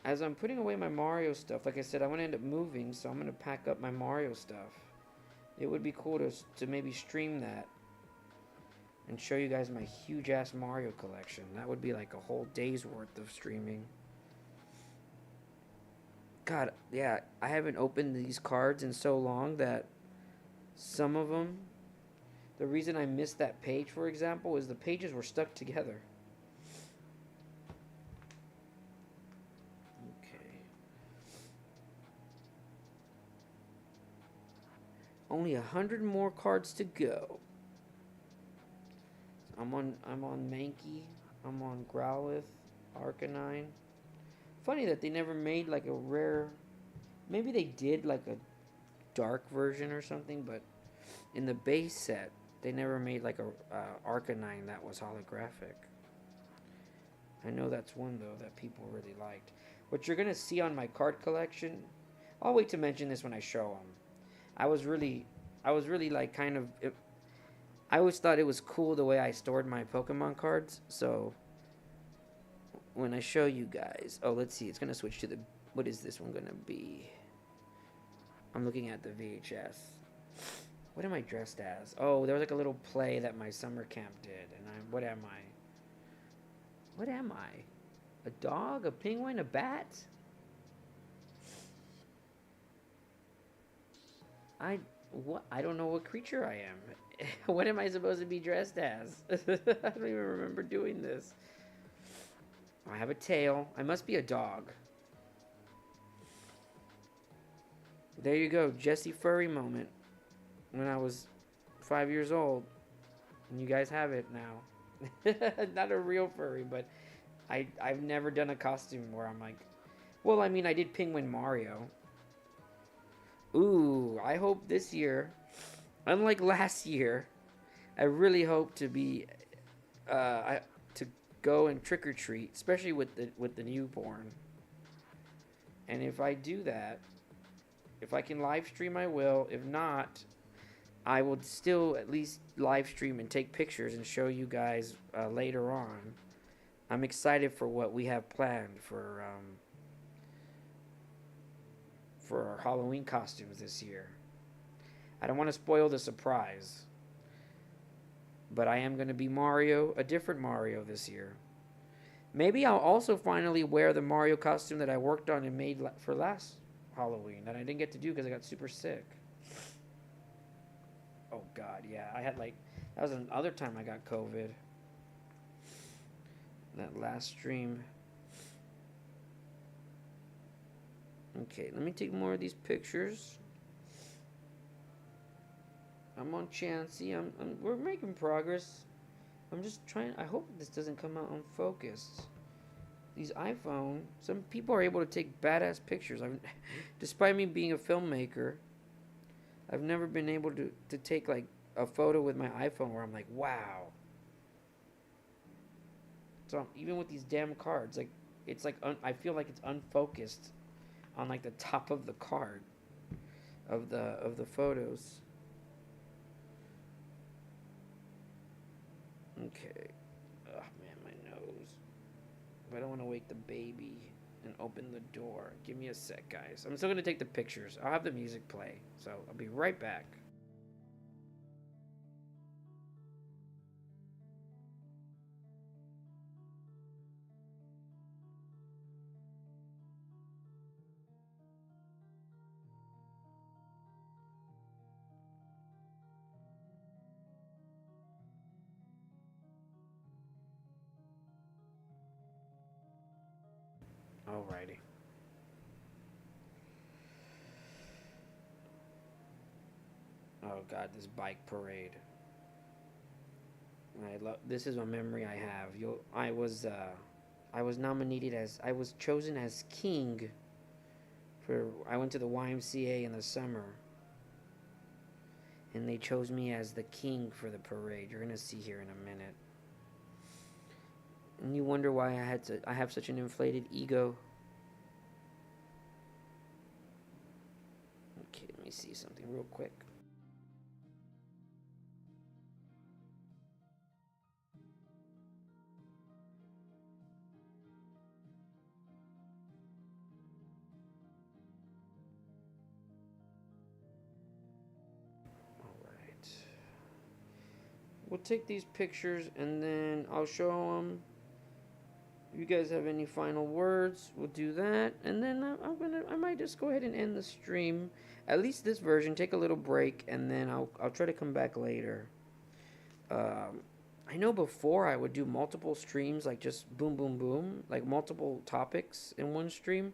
As I'm putting away my Mario stuff, like I said, I want to end up moving, so I'm going to pack up my Mario stuff. It would be cool to maybe stream that and show you guys my huge-ass Mario collection. That would be like a whole day's worth of streaming. God, yeah, I haven't opened these cards in so long that some of them, the reason I missed that page, for example, is the pages were stuck together. Only 100 more cards to go. I'm on Mankey. I'm on Growlithe, Arcanine. Funny that they never made like a rare. Maybe they did like a dark version or something, but in the base set, they never made like a Arcanine that was holographic. I know that's one though that people really liked. What you're gonna see on my card collection, I'll wait to mention this when I show them. I was really like kind of. I always thought it was cool the way I stored my Pokemon cards. So when I show you guys, oh, let's see, it's gonna switch to the. What is this one gonna be? I'm looking at the VHS. What am I dressed as? Oh, there was like a little play that my summer camp did, and what am I? What am I? A dog? A penguin? A bat? I don't know what creature I am. What am I supposed to be dressed as? I don't even remember doing this. I have a tail. I must be a dog. There you go, Jessie Furry moment. When I was 5 years old. And you guys have it now. Not a real furry, but I've never done a costume where I'm like, well, I mean, I did Penguin Mario. Ooh, I hope this year, unlike last year, I really hope to be, to go and trick or treat, especially with the newborn. And if I do that, if I can live stream, I will. If not, I will still at least live stream and take pictures and show you guys later on. I'm excited for what we have planned for our Halloween costumes this year. I don't want to spoil the surprise, but I am going to be Mario, a different Mario this year. Maybe I'll also finally wear the Mario costume that I worked on and made for last Halloween that I didn't get to do because I got super sick. Oh God, yeah, I had like that was another time I got COVID. That last stream. Okay, let me take more of these pictures. I'm on Chansey. We're making progress. I'm just trying. I hope this doesn't come out unfocused. These iPhone. Some people are able to take badass pictures. Despite me being a filmmaker, I've never been able to take like a photo with my iPhone where I'm like, wow. So even with these damn cards, like it's like I feel like it's unfocused on like the top of the card of the photos. Okay. Oh man, my nose. I don't want to wake the baby and open the door. Give me a sec, guys. I'm still gonna take the pictures. I'll have the music play, so I'll be right back. Alrighty. Oh god, this bike parade. This is a memory I have. I was nominated as I was chosen as king for I went to the YMCA in the summer and they chose me as the king for the parade. You're going to see here in a minute. And you wonder why I have such an inflated ego. Okay, let me see something real quick. We'll take these pictures and then I'll show them. If you guys have any final words, we'll do that, and then I might just go ahead and end the stream. At least this version. Take a little break, and then I'll try to come back later. I know before I would do multiple streams, like just boom, boom, boom, like multiple topics in one stream,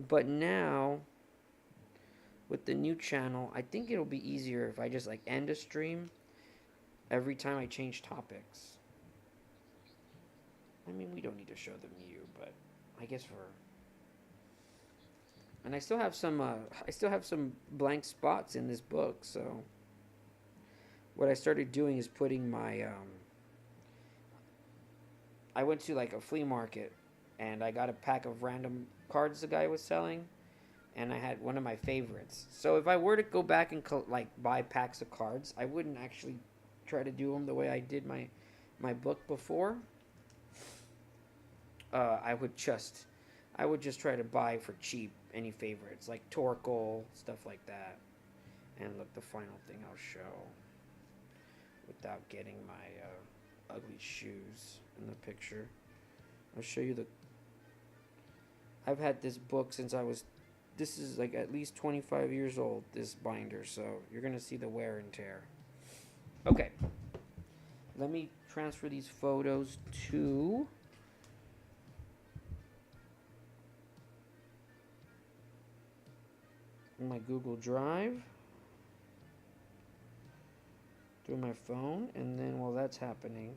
but now with the new channel, I think it'll be easier if I just like end a stream every time I change topics. I mean, we don't need to show the Mew, but I guess for. And I still have some blank spots in this book. So what I started doing is putting my. I went to like a flea market, and I got a pack of random cards the guy was selling, and I had one of my favorites. So if I were to go back and like buy packs of cards, I wouldn't actually try to do them the way I did my book before. I would just try to buy for cheap any favorites like Torkoal, stuff like that. And look, the final thing I'll show without getting my ugly shoes in the picture. I'll show you I've had this book since this is like at least 25 years old, this binder, so you're going to see the wear and tear. Okay. Let me transfer these photos to my Google Drive through my phone, and then while that's happening,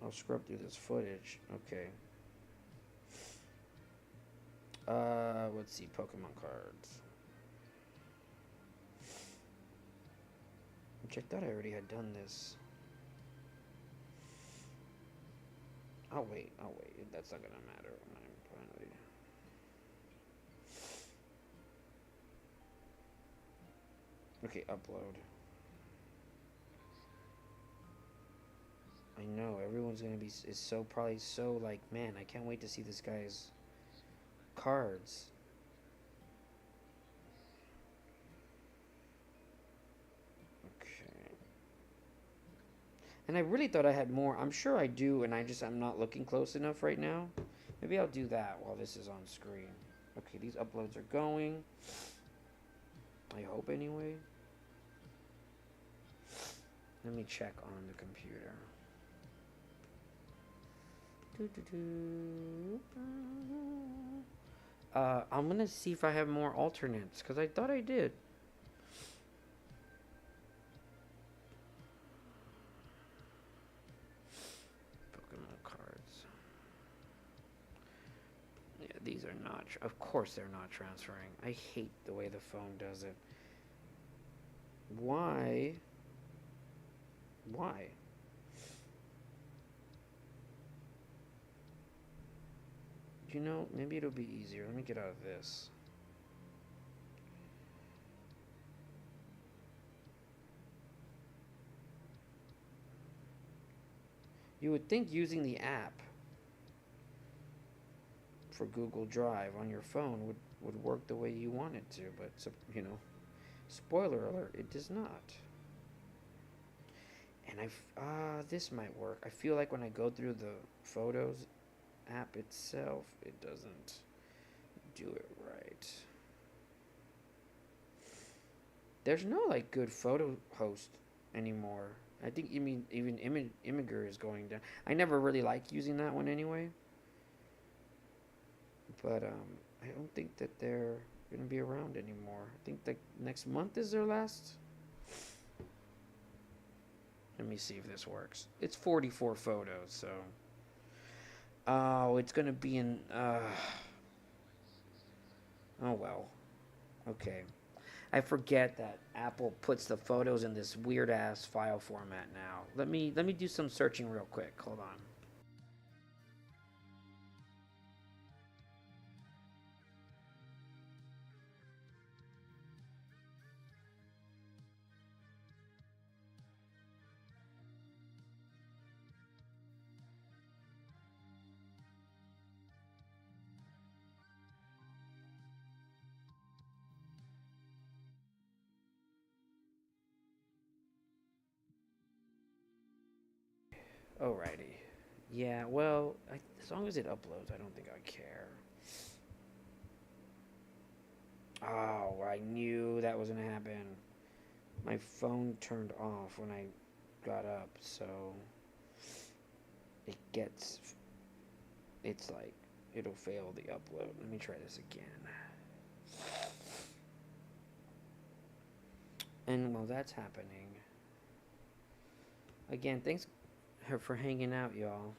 I'll scrub through this footage. Okay. Let's see, Pokemon cards. Which I thought I already had done this. I'll wait. That's not gonna matter when I'm finally. Okay, upload. I know everyone's gonna be is so probably so like, man, I can't wait to see this guy's cards. Okay. And I really thought I had more. I'm sure I do, and I'm not looking close enough right now. Maybe I'll do that while this is on screen. Okay, these uploads are going. I hope anyway. Let me check on the computer. I'm gonna see if I have more alternates, because I thought I did. Pokemon cards. Yeah, these are not. Of course they're not transferring. I hate the way the phone does it. Why? Why? You know, maybe it'll be easier. Let me get out of this. You would think using the app for Google Drive on your phone would work the way you want it to, but, you know, spoiler alert, it does not. And this might work. I feel like when I go through the Photos app itself, it doesn't do it right. There's no, like, good photo host anymore. I think even Imgur is going down. I never really liked using that one anyway. But I don't think that they're gonna be around anymore. I think that next month is their last. Let me see if this works. It's 44 photos, so. Oh, it's gonna be in. Oh well. Okay. I forget that Apple puts the photos in this weird ass file format now. Let me do some searching real quick. Hold on. Alrighty. Yeah, well, as long as it uploads, I don't think I care. Oh, I knew that was gonna happen. My phone turned off when I got up, so it's like, it'll fail the upload. Let me try this again. And while that's happening, again, thanks for hanging out, y'all.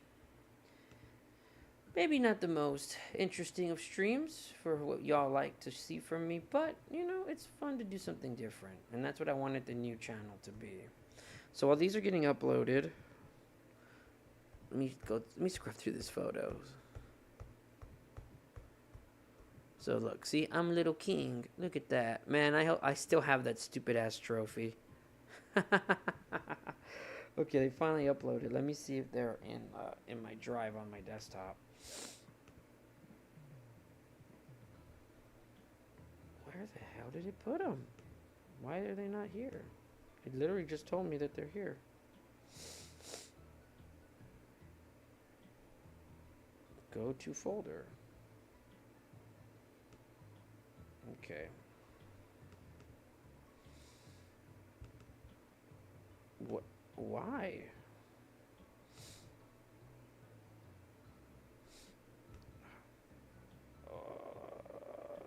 Maybe not the most interesting of streams for what y'all like to see from me, but, you know, it's fun to do something different. And that's what I wanted the new channel to be. So while these are getting uploaded, let me scrub through these photos. So look, see, I'm Little King. Look at that. Man, I still have that stupid ass trophy. Okay, they finally uploaded. Let me see if they're in my drive on my desktop. Where the hell did it put them? Why are they not here? It literally just told me that they're here. Go to folder. Okay. What? Why?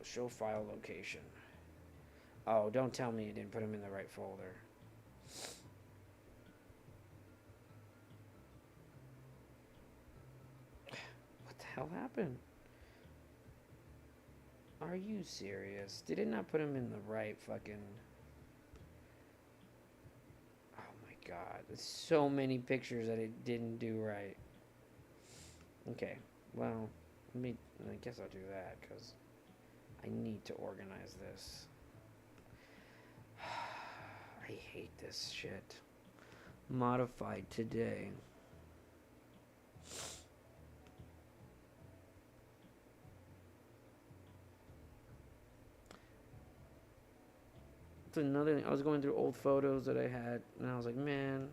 Show file location. Oh, don't tell me you didn't put them in the right folder. hell happened? Are you serious? Did it not put him in the right fucking... Oh my god. There's so many pictures that it didn't do right. Okay. Well, I guess I'll do that because I need to organize this. I hate this shit. Modified today. It's another thing. I was going through old photos that I had, and I was like, man,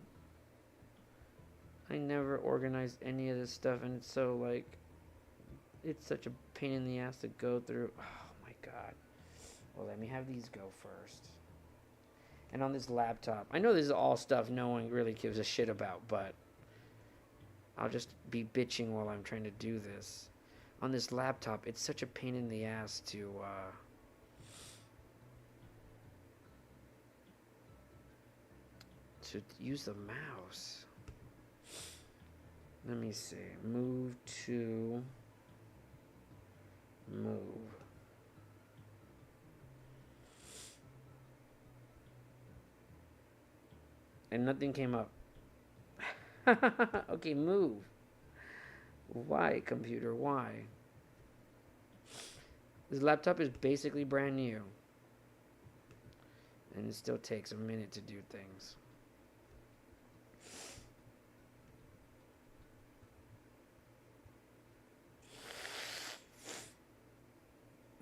I never organized any of this stuff, and it's so, like, it's such a pain in the ass to go through. Oh my god. Well, let me have these go first. And on this laptop, I know this is all stuff no one really gives a shit about, but I'll just be bitching while I'm trying to do this. On this laptop, it's such a pain in the ass to use the mouse. Let me see. Move to move. And nothing came up. Okay, move. Why, computer? Why? This laptop is basically brand new. And it still takes a minute to do things.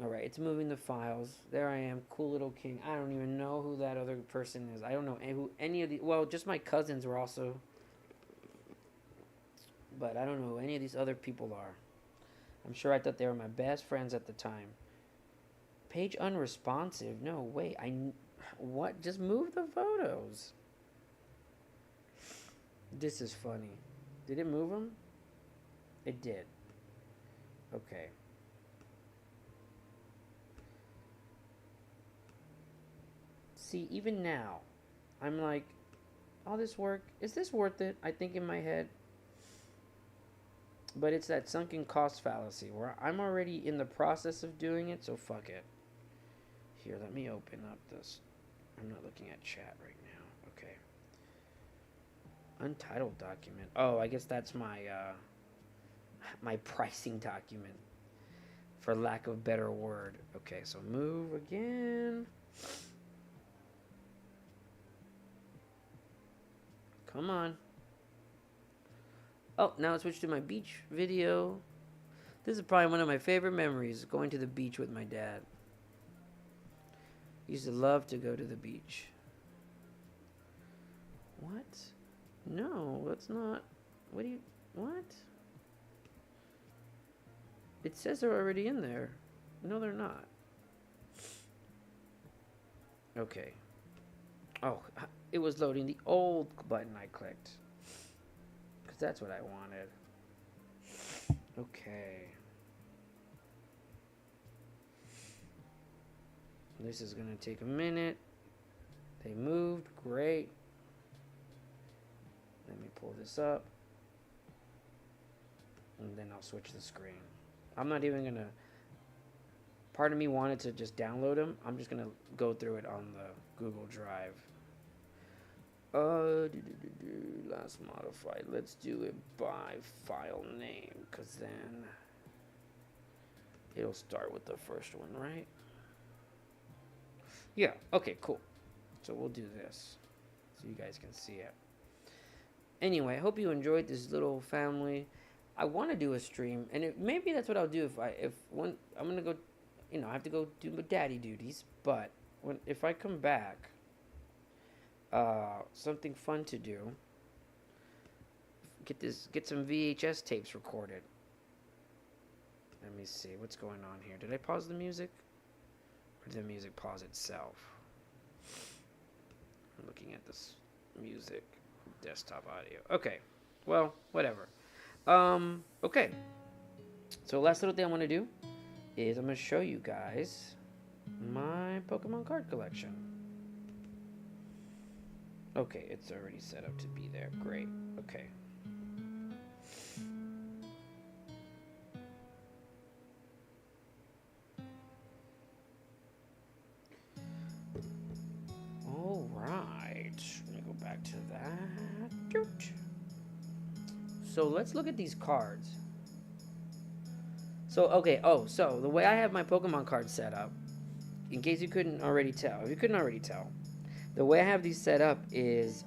Alright, it's moving the files. There I am, cool little king. I don't even know who that other person is. I don't know who any of the... Well, just my cousins were also... But I don't know who any of these other people are. I'm sure I thought they were my best friends at the time. Page unresponsive? No, wait. What? Just move the photos. This is funny. Did it move them? It did. Okay. See, even now, I'm like, all this work, is this worth it? I think in my head. But it's that sunken cost fallacy where I'm already in the process of doing it, so fuck it. Here, let me open up this. I'm not looking at chat right now. Okay. Untitled document. Oh, I guess that's my my pricing document, for lack of a better word. Okay, so move again. Come on. Oh, now I switched to my beach video. This is probably one of my favorite memories, going to the beach with my dad. Used to love to go to the beach. What? No, that's not. What do you... What? It says they're already in there. No, they're not. Okay. Oh, it was loading the old button I clicked. Because that's what I wanted. Okay. This is going to take a minute. They moved. Great. Let me pull this up. And then I'll switch the screen. I'm not even going to... Part of me wanted to just download them. I'm just going to go through it on the Google Drive. Last modified. Let's do it by file name, because then it'll start with the first one, right? Yeah, okay, cool. So we'll do this so you guys can see it. Anyway, I hope you enjoyed this little family. I want to do a stream, and maybe that's what I'll do I'm gonna go, I have to go do my daddy duties, but if I come back, something fun to do. Get some VHS tapes recorded. Let me see what's going on here. Did I pause the music? Or did the music pause itself? I'm looking at this music desktop audio. Okay. Well, whatever. Okay. So last little thing I want to do is I'm going to show you guys my Pokemon card collection. Okay, it's already set up to be there. Great. Okay. So let's look at these cards. So okay, oh, so the way I have my Pokemon cards set up, in case you couldn't already tell, if you couldn't already tell, the way I have these set up is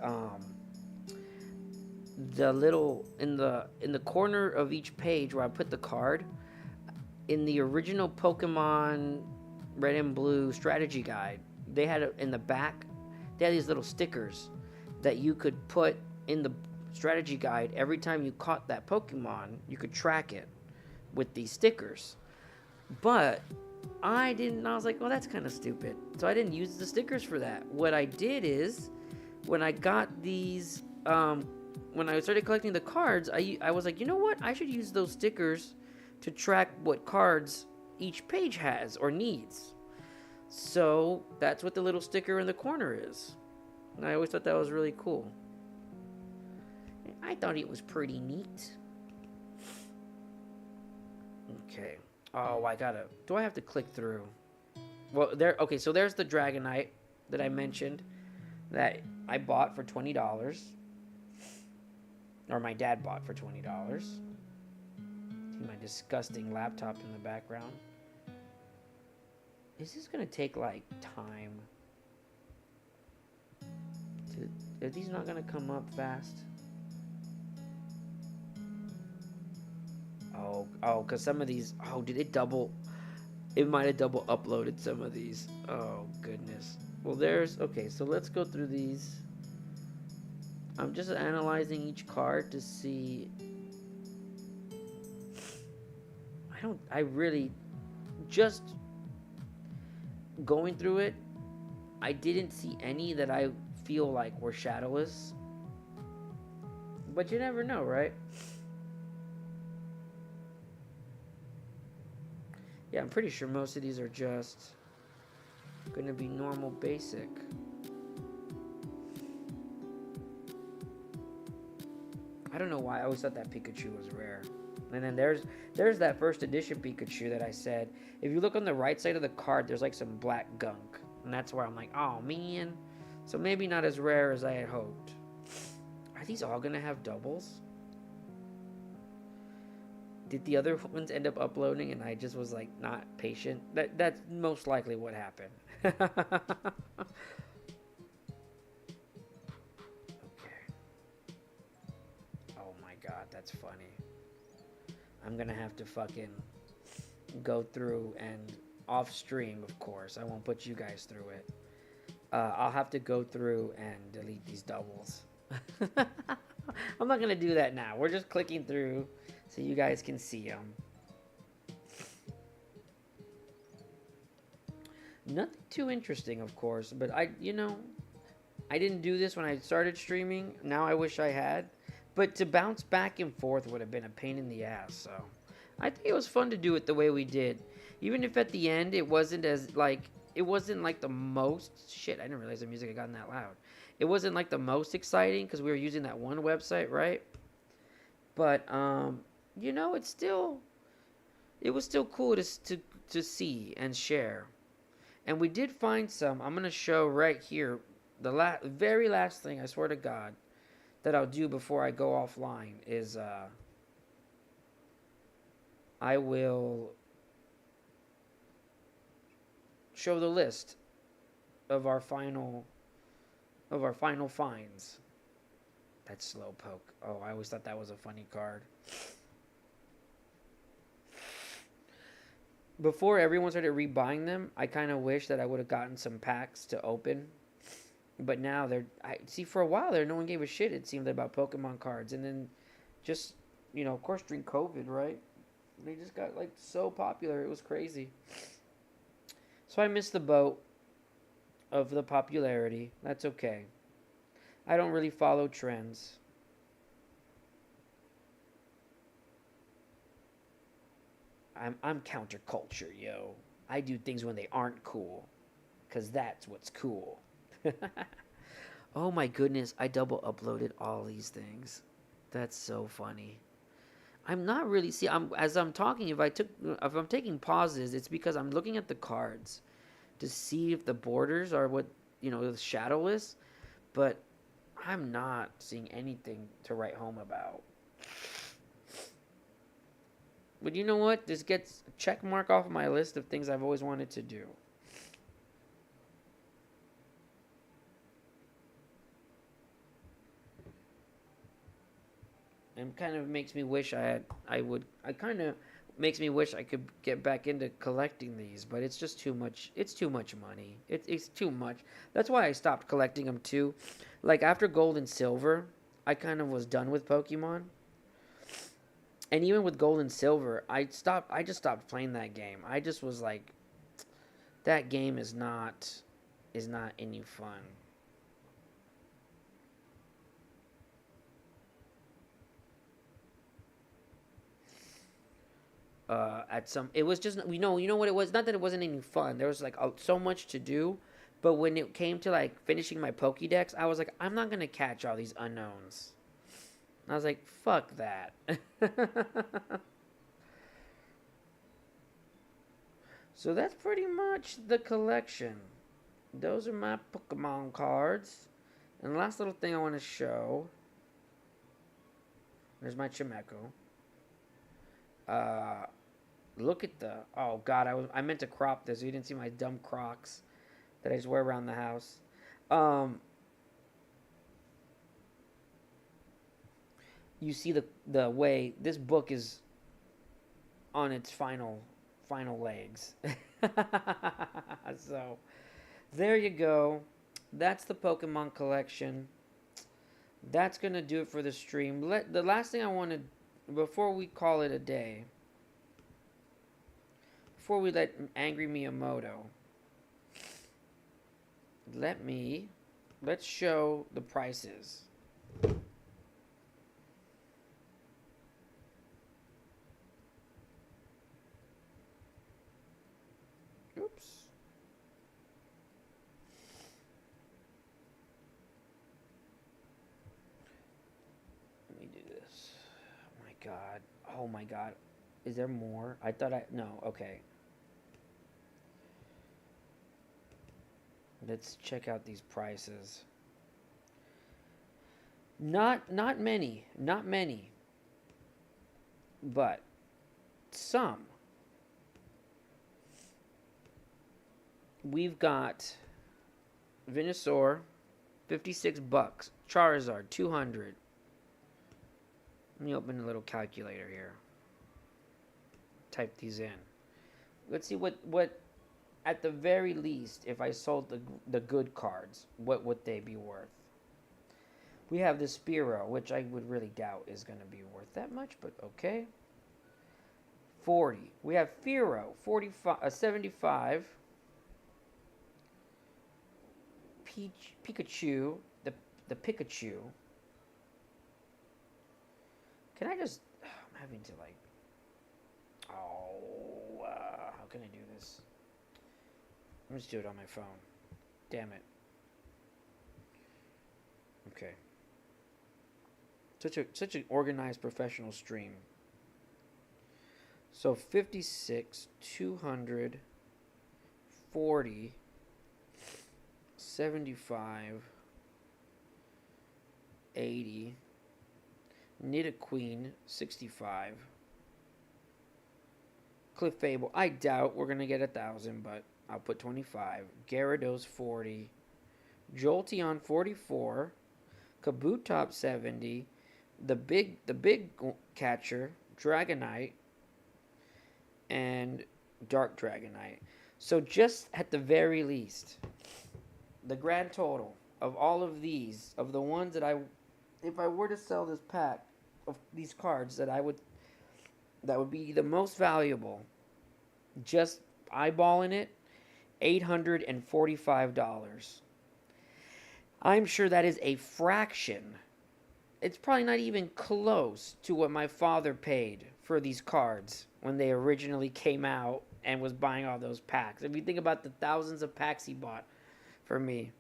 the little in the corner of each page where I put the card, in the original Pokemon Red and Blue strategy guide, they had in the back, they had these little stickers that you could put in the strategy guide. Every time you caught that Pokemon, you could track it with these stickers. But I didn't. I was like, well, that's kind of stupid. So I didn't use the stickers for that. What I did is, when I got these, when I started collecting the cards, I was like, you know what? I should use those stickers to track what cards each page has or needs. So that's what the little sticker in the corner is. And I always thought that was really cool. I thought it was pretty neat. Okay. Oh, do I have to click through? Well, okay, so there's the Dragonite that I mentioned that I bought for $20. Or my dad bought for $20. See my disgusting laptop in the background. Is this gonna take like time? Are these not gonna come up fast? Oh, because some of these, did it double? It might have double uploaded some of these. Oh, goodness. Well, okay, so let's go through these. I'm just analyzing each card to see. I really, just going through it, I didn't see any that I feel like were shadowless. But you never know, right? Yeah, I'm pretty sure most of these are just gonna be normal basic. I don't know why I always thought that Pikachu was rare. And then there's that first edition Pikachu that I said. If you look on the right side of the card, there's like some black gunk. And that's where I'm like, oh man. So maybe not as rare as I had hoped. Are these all gonna have doubles? Did the other ones end up uploading and I just was like not patient? That's most likely what happened. Okay. Oh my god, that's funny. I'm gonna have to fucking go through and off stream, of course. I won't put you guys through it. I'll have to go through and delete these doubles. I'm not gonna do that now. We're just clicking through so you guys can see them. Nothing too interesting, of course, but I didn't do this when I started streaming. Now I wish I had. But to bounce back and forth would have been a pain in the ass, so I think it was fun to do it the way we did. Even if at the end it wasn't like the most shit. I didn't realize the music had gotten that loud. It wasn't like the most exciting because we were using that one website, right? But it was still cool to see and share. And we did find some. I'm gonna show right here the very last thing, I swear to God, that I'll do before I go offline is I will show the list of our final finds. That's Slowpoke. Oh, I always thought that was a funny card. Before everyone started rebuying them, I kind of wish that I would have gotten some packs to open. But now for a while there, no one gave a shit, it seemed, about Pokemon cards. And then just, of course, during COVID, right? They just got, like, so popular. It was crazy. So I missed the boat of the popularity. That's okay. I don't really follow trends. I'm counterculture, yo. I do things when they aren't cool. Because that's what's cool. Oh my goodness, I double uploaded all these things. That's so funny. I'm not really as I'm talking, if I'm taking pauses, it's because I'm looking at the cards to see if the borders are what, shadowless, but I'm not seeing anything to write home about. But you know what? This gets a check mark off of my list of things I've always wanted to do. And kind of makes me wish I kind of makes me wish I could get back into collecting these, but it's just too much. It's too much money. It's too much. That's why I stopped collecting them too. Like after Gold and Silver, I kind of was done with Pokemon. And even with Gold and Silver, I just stopped playing that game. I just was like, that game is not any fun. At some it was just you know what it was, not that it wasn't any fun. There was like so much to do, but when it came to like finishing my Pokédex, I was like, I'm not gonna catch all these unknowns. And I was like, fuck that. So that's pretty much the collection. Those are my Pokemon cards. And the last little thing I want to show, there's my Chimeco. uh Look at the, oh god, I meant to crop this so you didn't see my dumb Crocs that I just wear around the house. Um, you see the way this book is on its final legs. So there you go. That's the Pokemon collection. That's gonna do it for the stream. The last thing I wanted before we call it a day, before we let Angry Miyamoto, let's show the prices. Oops. Let me do this. Oh my god. Oh my god. Is there more? I thought no, okay. Let's check out these prices. Not many. Not many. But some. We've got Venusaur, $56. Charizard, 200. Let me open a little calculator here. Type these in. Let's see what at the very least, if I sold the good cards, what would they be worth? We have the Spearow, which I would really doubt is going to be worth that much, but okay. 40. We have Fearow, 75. Pikachu, the Pikachu. Can I just? I'm having to like. Oh, how can I do this? Let me just do it on my phone. Damn it. Okay. Such an organized professional stream. So 56, 200, 40, 75, 80, Nidoqueen, 65, Clefable, I doubt we're going to get 1,000, but I'll put 25, Gyarados, 40, Jolteon, 44, Kabutops, 70, the big catcher, Dragonite, and Dark Dragonite. So just at the very least, the grand total of all of these, of the ones that if I were to sell this pack of these cards, that would be the most valuable, just eyeballing it, $845. I'm sure that is a fraction. It's probably not even close to what my father paid for these cards when they originally came out and was buying all those packs. If you think about the thousands of packs he bought for me,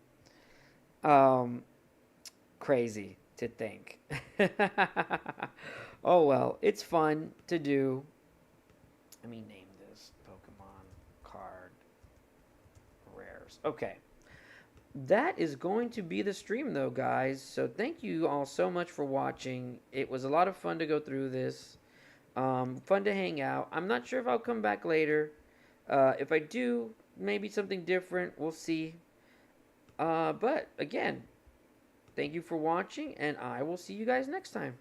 crazy to think. Oh well, it's fun to do. Let me name this Pokemon card rares. Okay. That is going to be the stream though, guys. So thank you all so much for watching. It was a lot of fun to go through this. Fun to hang out. I'm not sure if I'll come back later. If I do, maybe something different. We'll see. But again, thank you for watching, and I will see you guys next time.